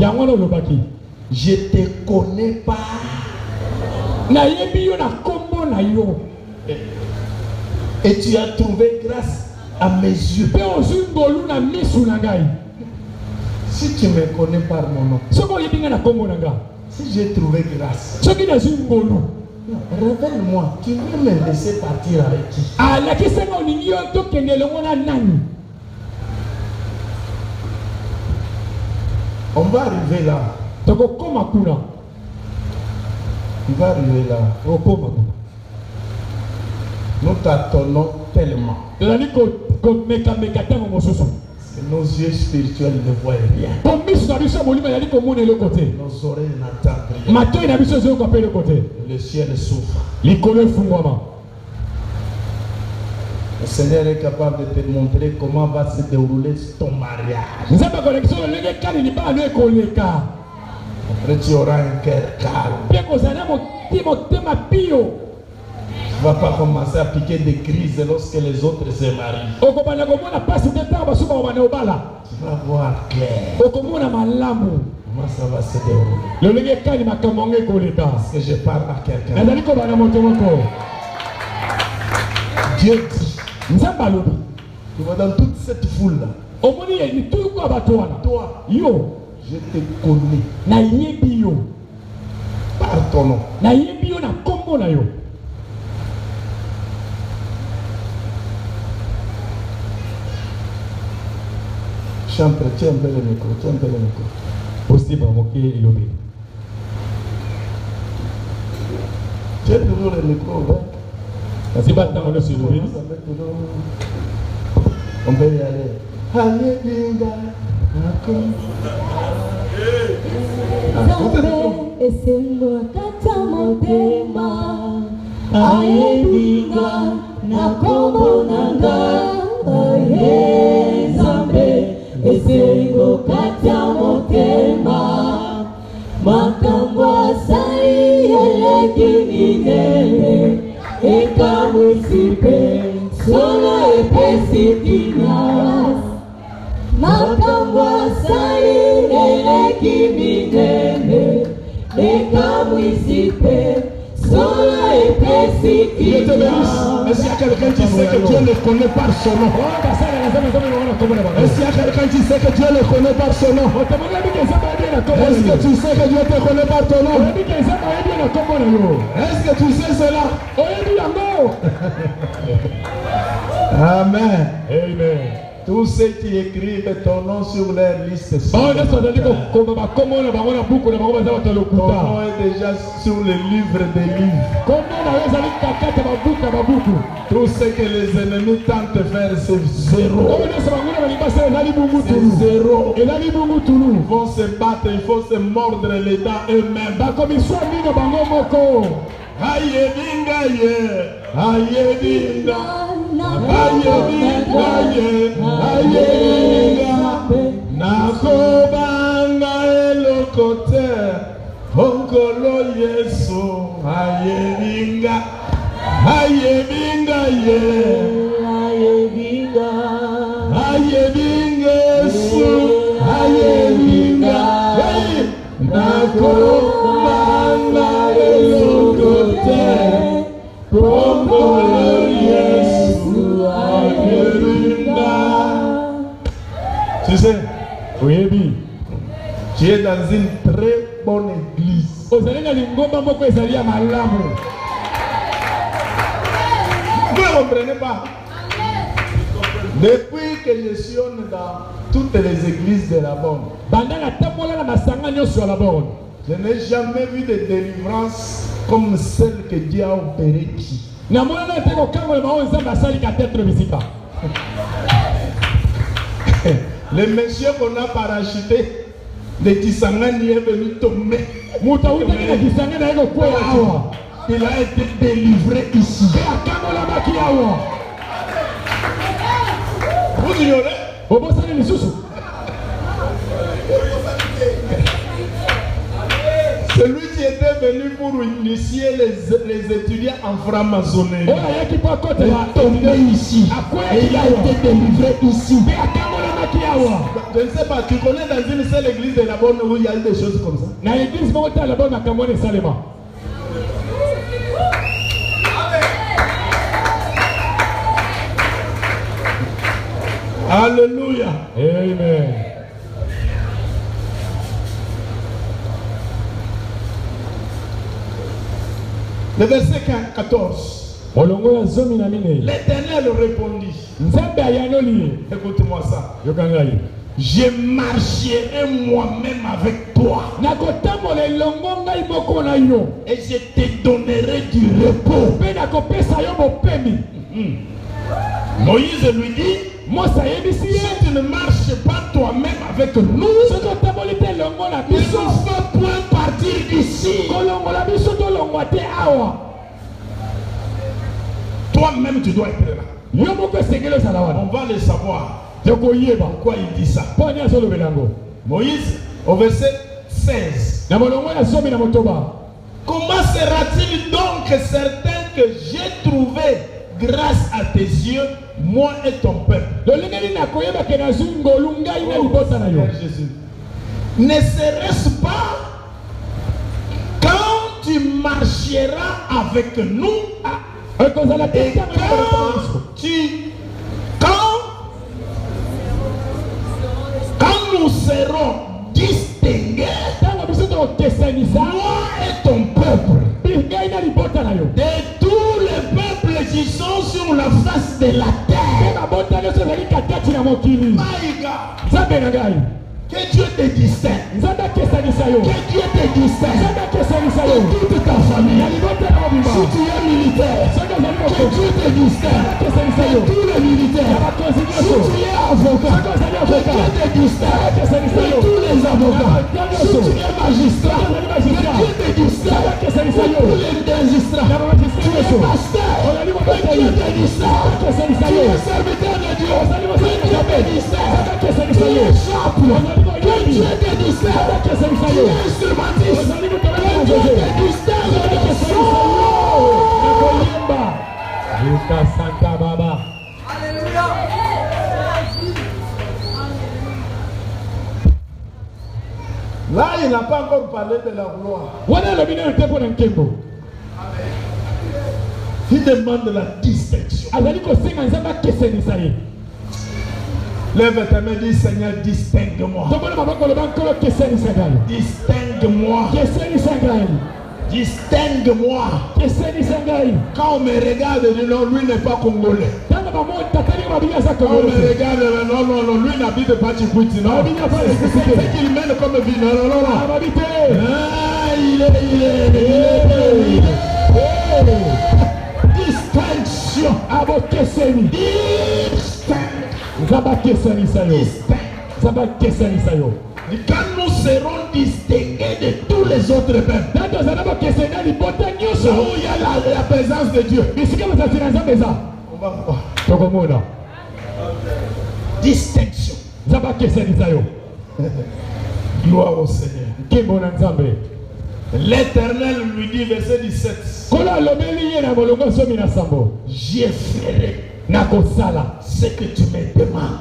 je ne te connais pas. Et tu as trouvé grâce à mes yeux. Si tu me connais par mon nom, si j'ai trouvé grâce, révèle-moi, tu veux me laisser partir avec qui? On va arriver là. On va arriver là. Nous tâtonnons tellement. Nos yeux spirituels ne voient rien. Nos oreilles n'entendent rien. Le ciel souffre. Le Seigneur est capable de te montrer comment va se dérouler ton mariage. Après, tu auras un cœur calme. Tu ne vas pas commencer à piquer des crises lorsque les autres se marient. Tu vas voir clair. Comment ça va se dérouler. Parce que je parle à quelqu'un. Dieu dit, tu vas dans toute cette foule-là. Toi, je te connais par ton nom. Chante, tiens un peu le micro, tiens un peu le micro. Tiens toujours le micro ouvert. On peut y aller. Esengo katia motema makambo asali eleki minene ekamwisipe solo epesi kinyas makambo asali eleki minene ekamwisipe solo epesi kinyas. Est-ce qu'il y a quelqu'un qui sait que Dieu le connaît par son nom? Est-ce qu'il y a quelqu'un qui sait que Dieu le connaît par son nom? Est-ce que tu sais que Dieu te connaît par ton nom? Est-ce que tu sais cela? Amen. Amen. Tous ceux qui écrivent ton nom sur leur liste sont ton nom est déjà sur le livre des livres. Tout ce que les ennemis tentent de faire, c'est zéro. C'est zéro. Ils vont se battre, il faut se mordre les dents eux-mêmes. Aïe binga ye, aïe binga, aïe binga ye, aïe binga. Nakobanga elokote, onkolo yesu, aïe binga, aïe binga ye, aïe binga, aïe binga yesu, aïe binga. Nakobanga elokote. Tu sais, oui, tu es dans une très bonne église. Vous ne comprenez pas? Depuis que je suis dans toutes les églises de la borne, je n'ai jamais vu de délivrance comme celle que Dieu a opérée ici. Le monsieur qu'on a parachuté de Kisangani est venu tomber. Il a été délivré ici. Vous ignorez? Celui qui était venu pour initier les étudiants en franc-maçonnerie est tombé ici et il a été délivré ici. Je ne sais pas, tu connais dans une seule église de la bonne où il y a des choses comme ça? Alléluia. Amen. Le verset 14. L'Éternel répondit. Écoute-moi ça. Je marcherai moi-même avec toi. Et je te donnerai du repos. Moïse lui dit, si tu ne marches pas toi-même avec nous, il ne faut point partir d'ici. Toi-même, tu dois être là. On va le savoir. Pourquoi il dit ça? Moïse, au verset 16. Comment sera-t-il donc certain que j'ai trouvé grâce à tes yeux, moi et ton peuple? Jésus. Ne serait-ce pas quand tu marcheras avec nous et quand nous serons distingués, moi et ton peuple, de tous les peuples qui sont sur la face de la terre, que Dieu te distingue, que Dieu te distingue de toute ta famille. Si tu es militaire, que Dieu te distingue de tous les militaires. Si tu es avocat, que Dieu te distingue de tous les avocats. Si tu es magistrat, que Dieu te distingue de tous les magistrats. Tu es pasteur, que Dieu te distingue. Tu es serviteur de Dieu, que Dieu te distingue. Tu es chapeau, que Dieu te distingue. Tu es instrumentiste, que Dieu te distingue de son. Santa Baba. Là, il n'a pas encore parlé de la gloire. Il demande la distinction. Lève ta main, dis Seigneur, distingue-moi. Distingue-moi. Distingue-moi. Quand on me regarde, non, lui n'est pas congolais. Quand on me regarde, non, lui n'habite pas Tchikwiti, non. C'est ce qu'il mène comme vie, non. Il est. Distinction. Quand nous serons distingués de tous les autres peuples, où il y a la présence de Dieu, on va voir. Distinction. Gloire au Seigneur. L'Éternel lui dit, verset 17, j'ai fait ce que tu me demandes.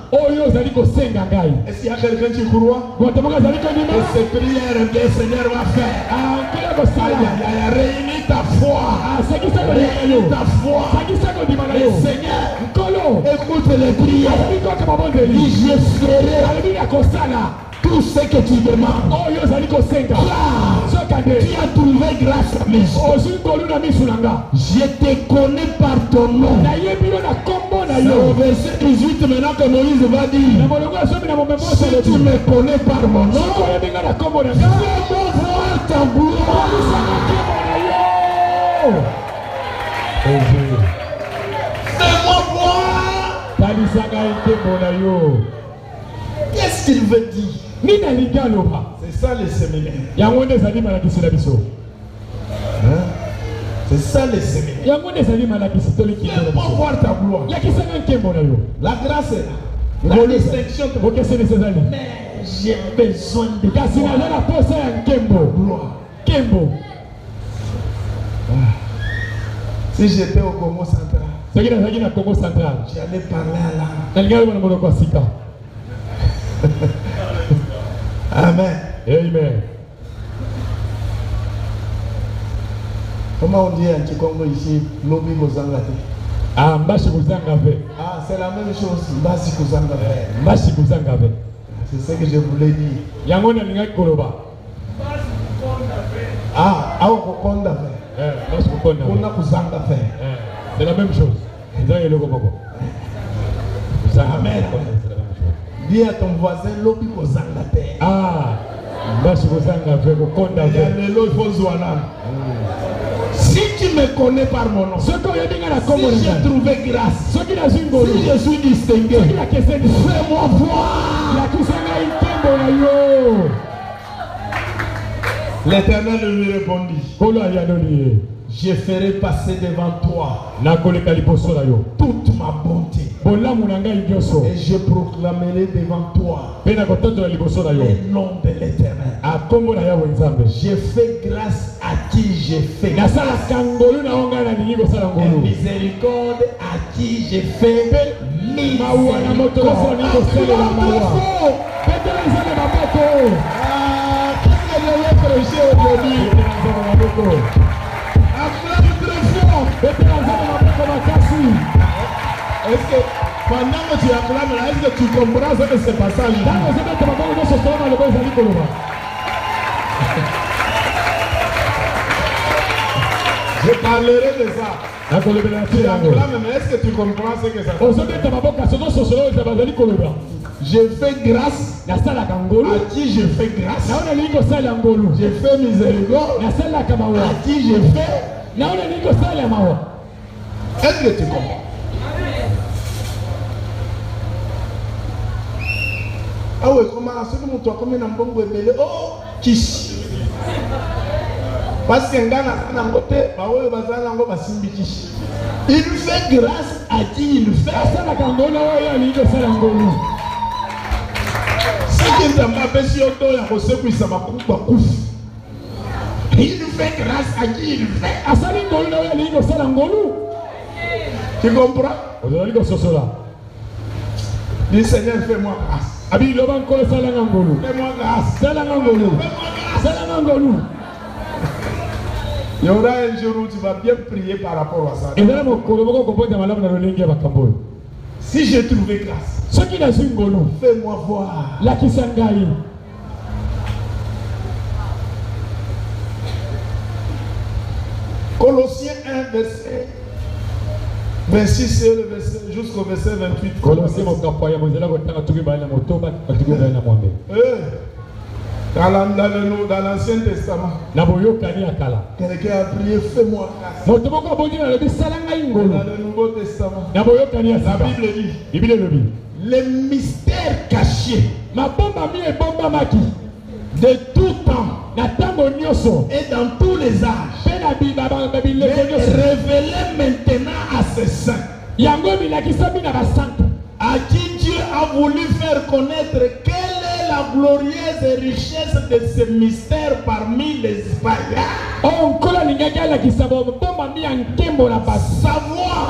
Est-ce qu'il y a quelqu'un qui croit? Et ces prières, bien Seigneur va faire. Réunis ta foi. Réunis ta foi. Et Seigneur, écoute les prières. Je ferai tout ce que tu demandes. Tu as trouvé grâce à mes yeux. Je te connais par ton nom. C'est au verset 18 maintenant que Moïse va dire, si tu me connais par mon nom, fais-moi voir ta gloire. Fais-moi voir. Qu'est-ce qu'il veut dire? C'est ça le séminaire. C'est ça le séminaire. Fais-moi voir ta gloire. La grâce est là. La distinction. Mais j'ai besoin de gloire. Si j'étais au Congo central, j'allais parler à la Amen. Amen. Comment on dit en Congo ici, Lobi Kozangate? Ah, Mbashi Kozangave. Ah, c'est la même chose, Mbashi Kozangave. Mbashi Kozangave. C'est ce que je voulais dire. Yangona Ninga Koloba. Ah, Aokondave. Mbashi Kondave. On a Kozangave. C'est la même chose. C'est le logo. Amen. Dis à ton voisin, Lobi Kozangate. Ah, Mbashi Kozangave, Kondave. Il y a le lot, il faut Zouana. Si Si tu me connais par mon nom, si j'ai trouvé grâce, si je suis distingué, fais-moi voir. L'Éternel lui répondit, je ferai passer devant toi toute ma bonté. Et je proclamerai devant toi le nom de l'Éternel. Je fais grâce à qui j'ai fait grâce. Et miséricorde à qui j'ai fait miséricorde. Est-ce que pendant que tu acclames là, est-ce que tu comprends ce que c'est passage? Je parlerai de ça. Tu acclames, mais est-ce que tu comprends ce que ça fait? Je fais grâce à qui je fais grâce. Je fais miséricorde à qui je fais. Est-ce que tu comprends? Ah ouais, comment ce que mon toit comme un bon bébé? Oh, kish. Parce que un côté, il fait grâce à qui il fait. Si tu n'as pas fait auto, il y a aussi ça va couper. Il fait grâce à qui il fait. Tu comprends? Dis Seigneur, fais-moi grâce. Fais-moi grâce. Il y aura un jour où tu vas bien prier par rapport à ça. Si j'ai trouvé grâce, fais-moi voir. Colossiens 1, verset 26 jusqu'au verset 28. Dans l'Ancien Testament, quelqu'un a prié, fais-moi grâce. Dans le Nouveau Testament, la Bible dit les mystères cachés de tout temps et dans tous les âges, révélés maintenant à ses saints, à qui Dieu a voulu faire connaître quelle est la glorieuse richesse de ce mystère parmi les païens. Savoir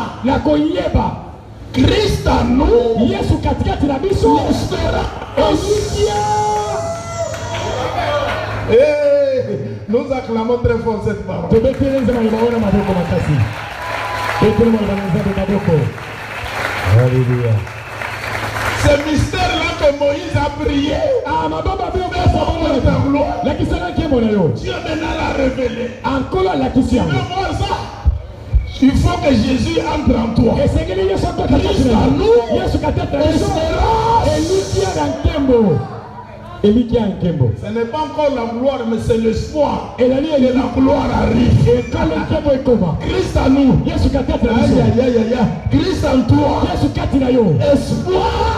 Christ en nous, nous acclamons très fort cette parole. Alléluia. Ce mystère-là que Moïse a prié, Dieu maintenant l'a révélé. Tu veux voir ça? Il faut que Jésus entre en toi. Christ en nous, ce n'est pas encore la gloire, mais c'est l'espoir. Et la gloire arrive. Christ en nous. Christ en toi. Espoir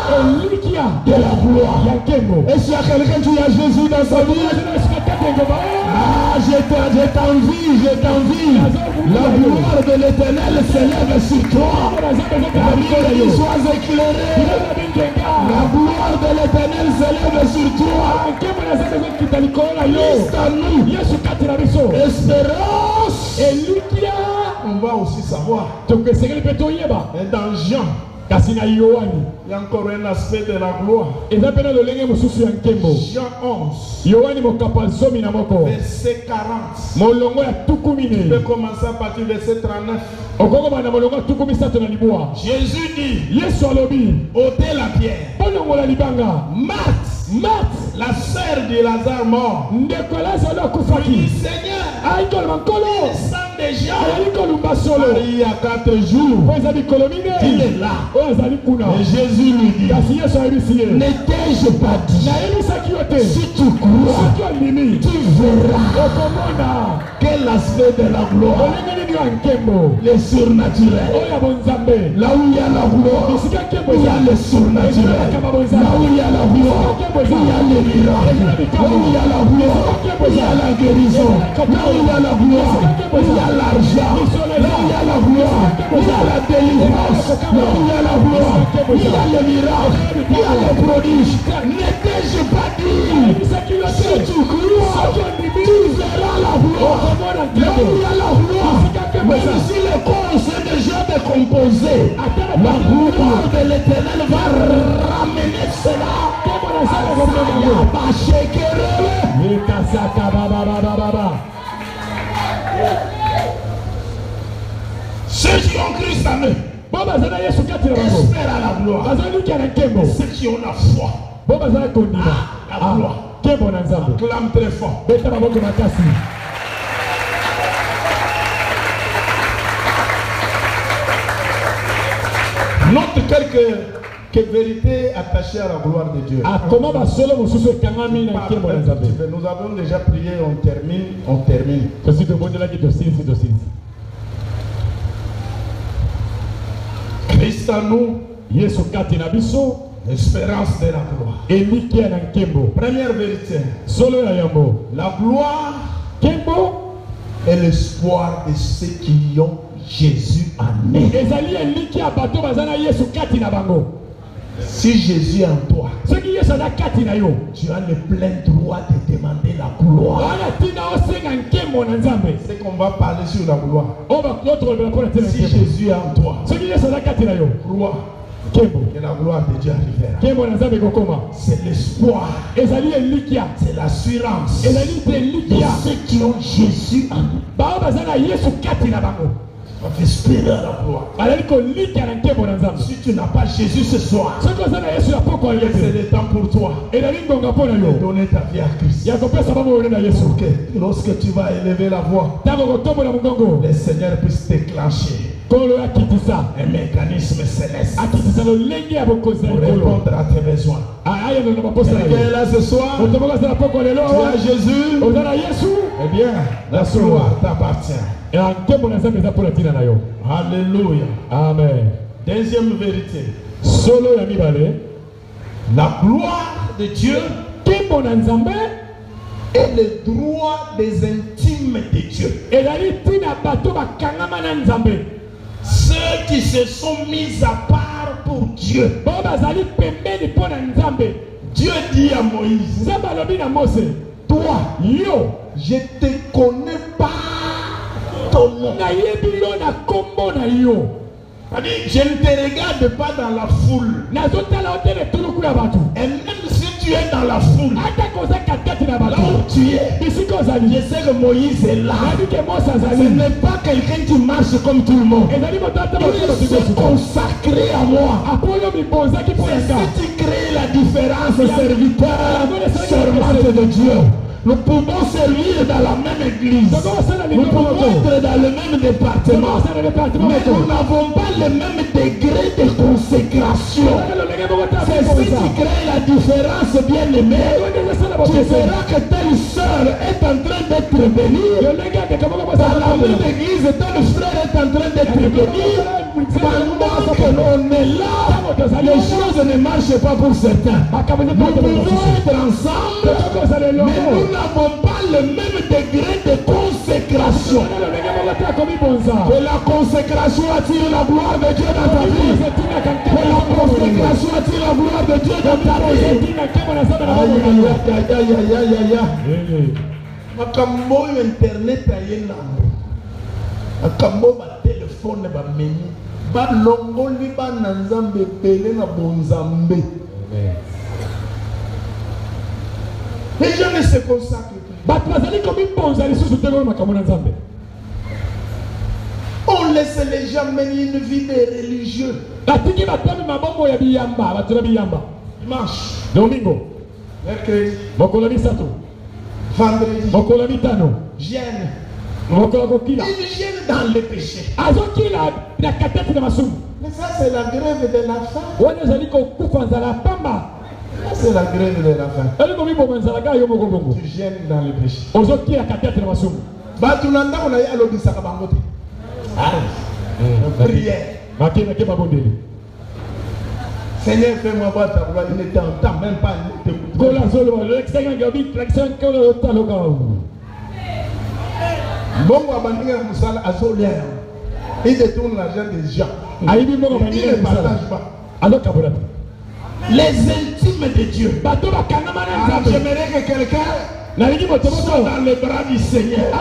de la gloire. Et s'il y a quelqu'un qui a Jésus dans sa vie, je t'envie. La gloire de l'Éternel s'élève sur toi. Sois éclairé. La gloire de l'Éternel s'élève sur toi. Christ en nous. Espérance. On va aussi savoir. Et dans Jean, il y a encore un aspect de la gloire. Jean 11, verset 40. Tu peux commencer à partir du verset 39. Jésus dit, ôtez la pierre. Marthe, la sœur de Lazare mort, lui dit, Seigneur, il sent déjà. Il y a 4 jours, il est là. Et Jésus lui dit, n'étais-je pas dit, si tu crois, tu verras que Quel aspect de la gloire? Le surnaturel. Là où il y a la gloire, il y a le surnaturel. Là où il y a la gloire, il y a le miracle. Là où il y a la gloire, il y a la guérison. Là où il y a la gloire, il y a l'argent. Là où il y a la gloire, il y a la délivrance. Là où il y a la gloire, il y a le miracle, il y a le prodige. N'étais-je pas dit? Si tu crois, tu verras la gloire. Là où il y a la gloire, même si le corps s'est déjà décomposé, la gloire de l'Éternel va ramener cela. Ceux qui ont Christ en eux espèrent à la gloire. Ceux qui ont la foi, la gloire. Acclame très fort. Note quelques vérités attachées à la gloire de Dieu. Nous avons déjà prié, on termine. Christ en nous, l'espérance de la gloire. Première vérité, la gloire est l'espoir de ceux qui ont Jésus en eux. Si Jésus est en toi, tu as le plein droit de demander la gloire. C'est qu'on va parler sur la gloire. Si Jésus est en toi, crois que la gloire de Dieu arrivera. C'est l'espoir, c'est l'assurance de ceux qui ont Jésus en eux. On va espérer à la gloire. Si tu n'as pas Jésus ce soir, c'est le temps pour toi de donner ta vie à Christ. Pour que lorsque tu vas élever la voix, le Seigneur puisse déclencher un mécanisme céleste pour répondre à tes besoins. Quelqu'un est là ce soir, tu as Jésus, eh bien, la gloire t'appartient. Alléluia. Amen. Deuxième vérité, la gloire de Dieu est le droit des intimes de Dieu. Ceux qui se sont mis à part pour Dieu. Dieu dit à Moïse, toi, je te connais pas ton nom. Je ne te regarde pas dans la foule. Et même si tu es dans la foule, là où tu es, je sais que Moïse est là. Ce n'est pas quelqu'un qui marche comme tout le monde. Il s'est consacré à moi. C'est ce qui crée la différence, serviteur, servante de Dieu. Nous pouvons servir dans la même église. Nous pouvons être dans le même département. Mais nous n'avons pas le même degré de consécration. C'est ce qui crée la différence, bien aimé. Tu verras que telle sœur est en train d'être bénie. Dans la même église, tel frère est en train d'être béni. Pendant que l'on est là, les choses ne marchent pas pour certains. Nous pouvons être ensemble, mais nous n'avons pas le même degré de consécration. Que la consécration attire la gloire de Dieu dans ta vie. Que la consécration attire la gloire de Dieu dans ta vie. Makambo internet ayena. Makambo ba téléphone ba menu. Ba longoli ba nanzambe pele na bonzambe. Les gens ne se consacrent plus. On laisse les gens mener une vie de religieux. Dimanche, domingo, mercredi, vendredi, jeûne. Ils gênent dans le péché. Mais ça c'est la grève de la faim. Ça c'est la grève de la faim. Tu gênes dans le péché. Batunanda on a eu l'obéissance à Bangote. Prière. Seigneur, fais-moi voir ta voix. Il ne t'entend même pas. Bon, il détourne l'argent des gens. Il ne partage pas. Les intimes de Dieu. J'aimerais que quelqu'un soit dans les bras du Seigneur. Toi,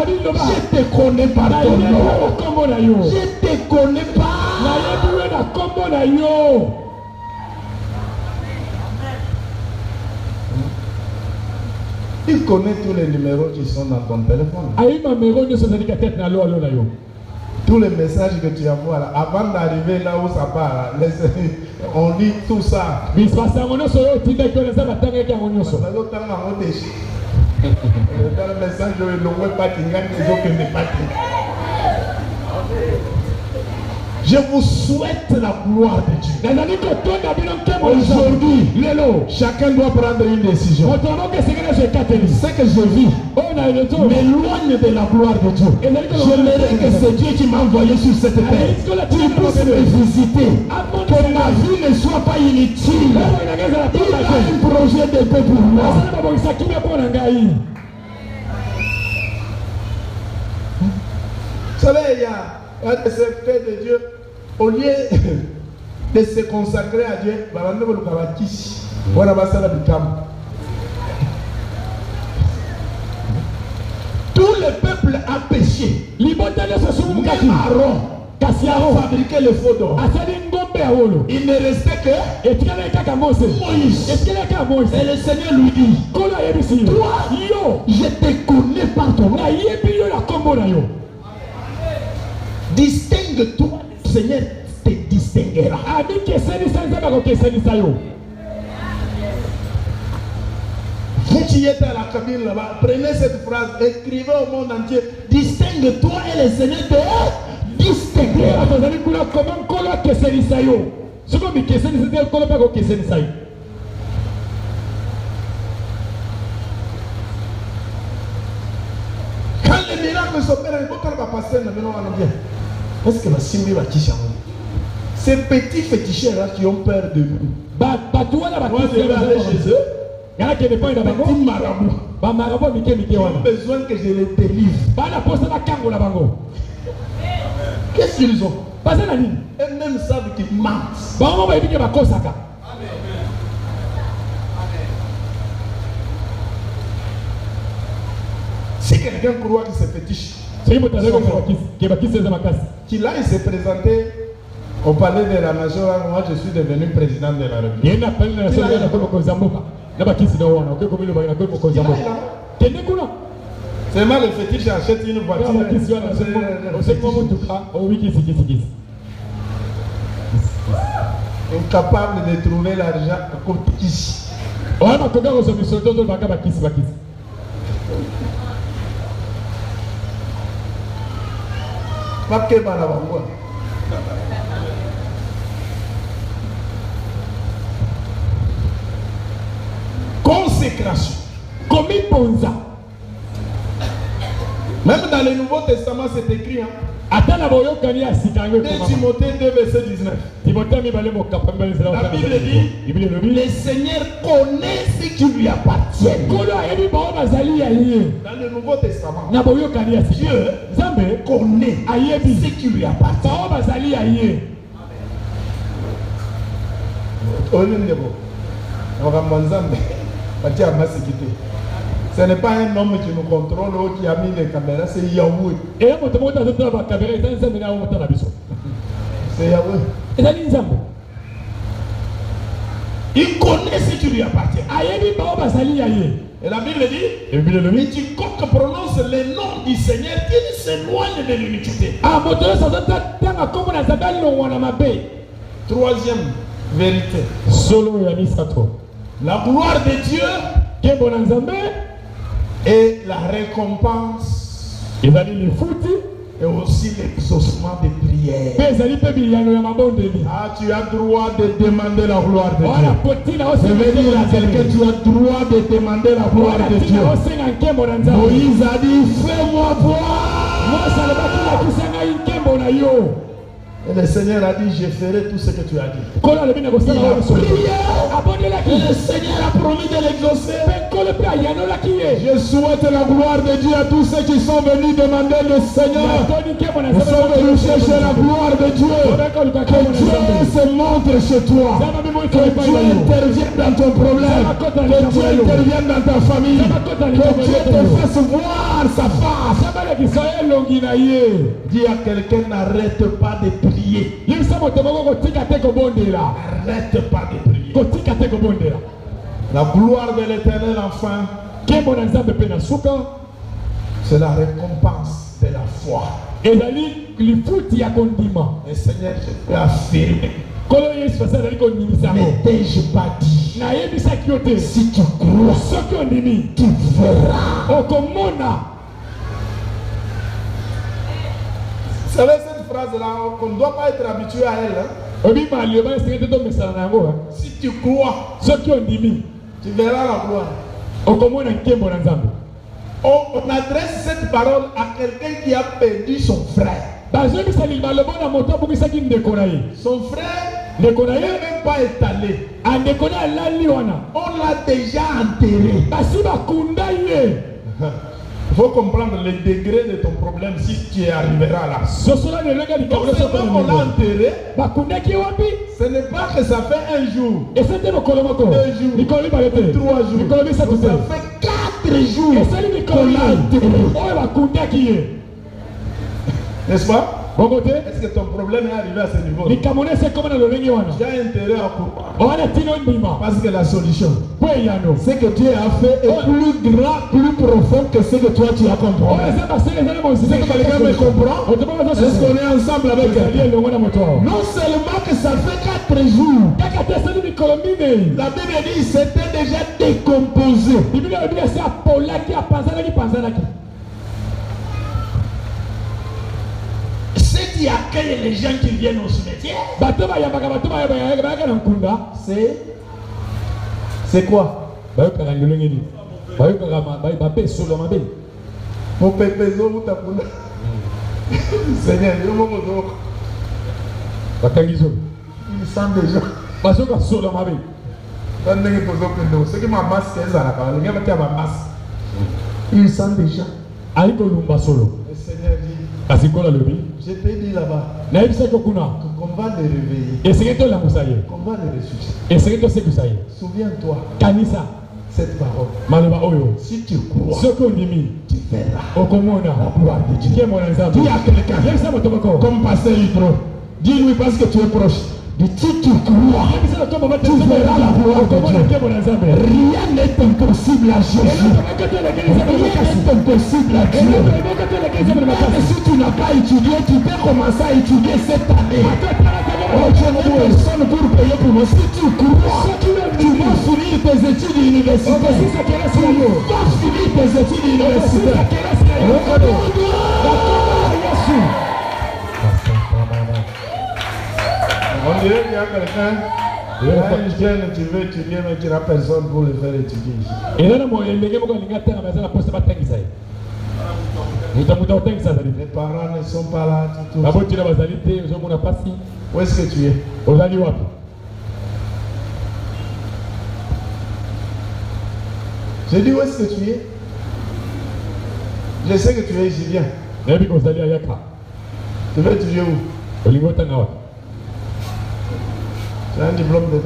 je te connais par ton nom. Je te connais pas. Il connaît tous les numéros qui sont dans ton téléphone. Tous les messages que tu envoies là, avant d'arriver là où ça part, on lit tout ça. Le message je ne pas Je vous souhaite la gloire de Dieu. Aujourd'hui, chacun doit prendre une décision. Ce que je vis m'éloigne de la gloire de Dieu. J'aimerais que c'est Dieu qui m'a envoyé sur cette terre. Tu puisses me visiter. Que ma vie ne soit pas inutile. Il a un projet de paix pour moi. Vous savez, il y a des secrets de Dieu. Au lieu de se consacrer à Dieu, tout le peuple a péché. Même Aaron a fabriqué le faux d'or. Il ne restait que Moïse. Et le Seigneur lui dit, toi, je te connais par ton nom. Distingue-toi, le Seigneur te distinguera. Vous qui êtes à la cabine là-bas, prenez cette phrase, écrivez au monde entier, distingue-toi et le Seigneur te distinguera. Quand les miracles s'opèrent, il faut qu'on va passer maintenant. Est-ce que ma simbi va qui changer? Ces petits féticheurs-là qui ont peur de vous. Moi, je vais aller chez eux. Petits marabouts. Ils ont besoin que je les délivre. Qu'est-ce qu'ils ont? Eux-mêmes savent qu'ils mentent. Si quelqu'un croit que c'est fétiche, qu'il aille se présenter au palais de la nation, moi je suis devenu président de la République. Seulement le fétiche achète une voiture. Incapable de trouver l'argent comme ici. Consécration. Même dans le Nouveau Testament, c'est écrit. 2 Timothée 2, verset 19. La Bible dit, le Seigneur connaît ce qui lui appartient. Dans le Nouveau Testament, Dieu connaît ce qui lui appartient. Ce n'est pas un homme qui nous contrôle ou qui a mis les caméras, c'est Yahweh. C'est Yahweh. Il connaît ce qui lui appartient. Et la Bible dit, et quiconque prononce le nom du Seigneur, qu'il s'éloigne de l'iniquité. Troisième vérité. La gloire de Dieu et la récompense Et aussi l'exaucement des prières. Ah, tu as droit de demander la gloire de Dieu. Je vais dire à quelqu'un, tu as droit de demander la gloire de Dieu. Moïse a dit, fais-moi voir. Et le Seigneur a dit, je ferai tout ce que tu as dit. Il a prié. Et le Seigneur a promis de l'exaucer. Je souhaite la gloire de Dieu à tous ceux qui sont venus demander le Seigneur. Nous sommes venus chercher la gloire de Dieu. Que Dieu se montre chez toi. Que Dieu intervienne dans ton problème. Que Dieu intervienne dans ta famille. Que Dieu te fasse voir sa face. Dis à quelqu'un, n'arrête pas de prier. Arrête pas de prier. La gloire de l'Éternel, enfin, c'est la récompense de la foi. Et Seigneur, je peux affirmer. Mais t'ai-je pas dit, si tu crois, tu verras. Vous savez cette phrase-là, qu'on ne doit pas être habitué à elle. Si tu crois, tu verras la gloire. On adresse cette parole à quelqu'un qui a perdu son frère. Son frère n'est même pas étalé. On l'a déjà enterré. Il faut comprendre le degré de ton problème si tu arriveras là. Donc, on l'a enterré. Ce n'est pas que ça fait un jour, 2 jours, 3 jours. Ça fait 4 jours qu'on l'a enterré. N'est-ce pas? Est-ce que ton problème est arrivé à ce niveau? J'ai intérêt à pourquoi? Parce que la solution, ce que Dieu a fait est plus grand, plus profond que ce que toi tu as compris. Est-ce que quelqu'un me comprend? Est-ce qu'on est ensemble avec elle? Non seulement que ça fait 4 jours, la Bible dit c'était déjà décomposé. Ceux qui accueillent les gens qui viennent au cimetière, c'est quoi? Seigneur, il sent déjà. Ce qui m'a masqué, il sent déjà. Le Seigneur dit, je t'ai dit là-bas qu'on va le réveiller, qu'on va le ressusciter. Souviens-toi cette parole. Si tu crois, tu verras la gloire de Dieu. Dis à quelqu'un, comme pasteur Hydro, dis-lui parce que tu es proche. Si tu crois, tu verras la gloire de Dieu. Rien n'est impossible à Jésus. Rien n'est impossible à Dieu. Si tu n'as pas étudié, tu peux commencer à étudier cette année. Oh, tu n'as personne pour payer pour moi. Si tu crois, tu vas finir tes études universitaires. Tu vas finir tes études universitaires. On dirait qu'il y a quelqu'un, il y a une jeune, tu veux étudier, mais tu n'as personne pour le faire étudier ici. Les parents ne sont pas là, tout. Où est-ce que tu es? J'ai dit où est-ce que tu es? Je sais que tu es ici, viens. Tu veux étudier où? Tu as un diplôme de...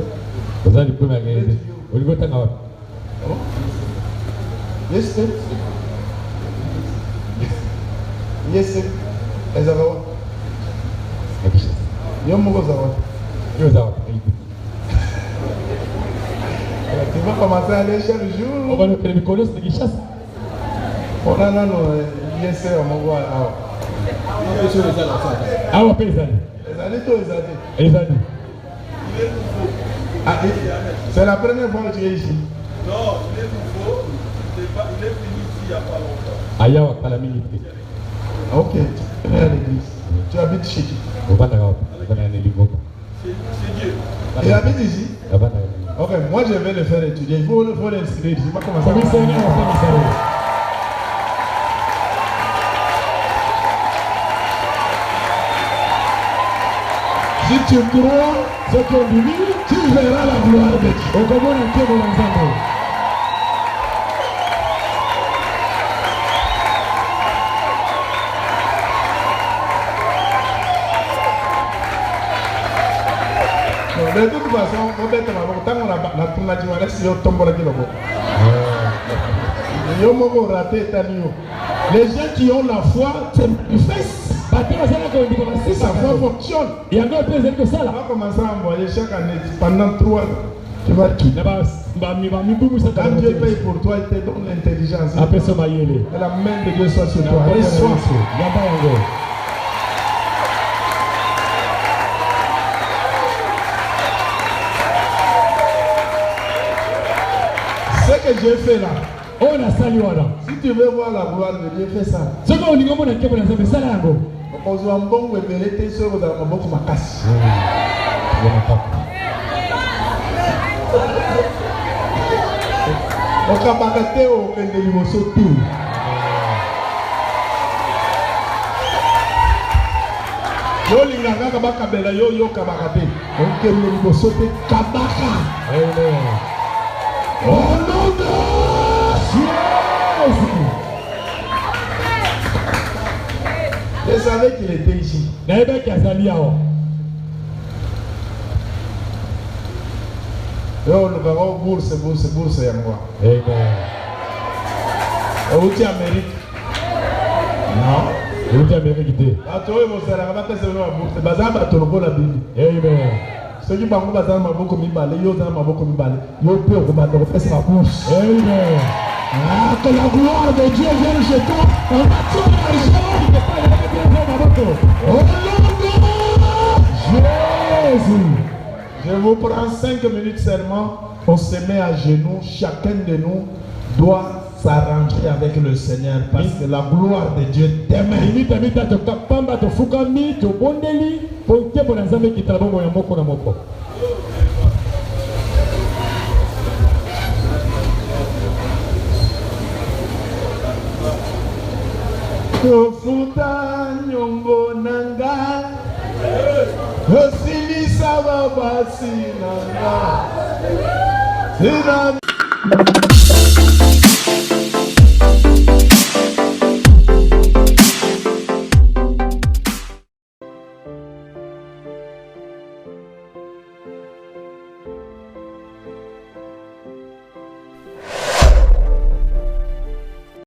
Yes, sir. Yes, sir. Ezawa. Yomogo Zawa. Tu vas commencer à aller chaque jour. On va le faire le colos de Guichas. Oh non, non, non. Yes, sir. On va voir. Ah, on va payer les années. Les années, toi, les années. Ah, c'est la première fois que tu es ici. Non, il est nouveau. Il est venu ici il n'y a pas longtemps. Ok, tu es à l'église. Tu habites chez qui? Il habite ici? Ok, moi je vais le faire étudier. Il faut l'inscrire. Je ne sais pas comment ça va. Si tu crois ce qu'on dit, tu verras la gloire de Dieu. De toute façon, les gens qui ont la foi te manifestent. Si sa foi fonctionne, on va commencer à envoyer chaque année pendant 3 ans. Tu vas quitter. Quand Dieu paye pour toi, il te donne l'intelligence. Que la main de Dieu soit sur toi. Reçois. Ce que j'ai fait là, si tu veux voir la gloire de Dieu, fais ça. Oh non, je savais qu'il était ici. Oh, le baron, bourse, et moi. Où tu Amérique? Non. Où tu Amérique? Ah, tu vois, mon salaire, va passer la bourse. Bazar, va te le la Bible. Amen. Ceux qui parlent de ma beaucoup mi balé, yo dans ma beaucoup mi balé, yo peut rebattre faire sa course. Amen. Ah, que la gloire de Dieu vienne chez toi. On va tout oh Jésus. Je vous prends 5 minutes seulement. On se met à genoux. Chacun de nous doit s'arranger avec le Seigneur parce que la gloire de Dieu t'aime. Kofuta nyongo nanga Osilisa babasi nanga Sina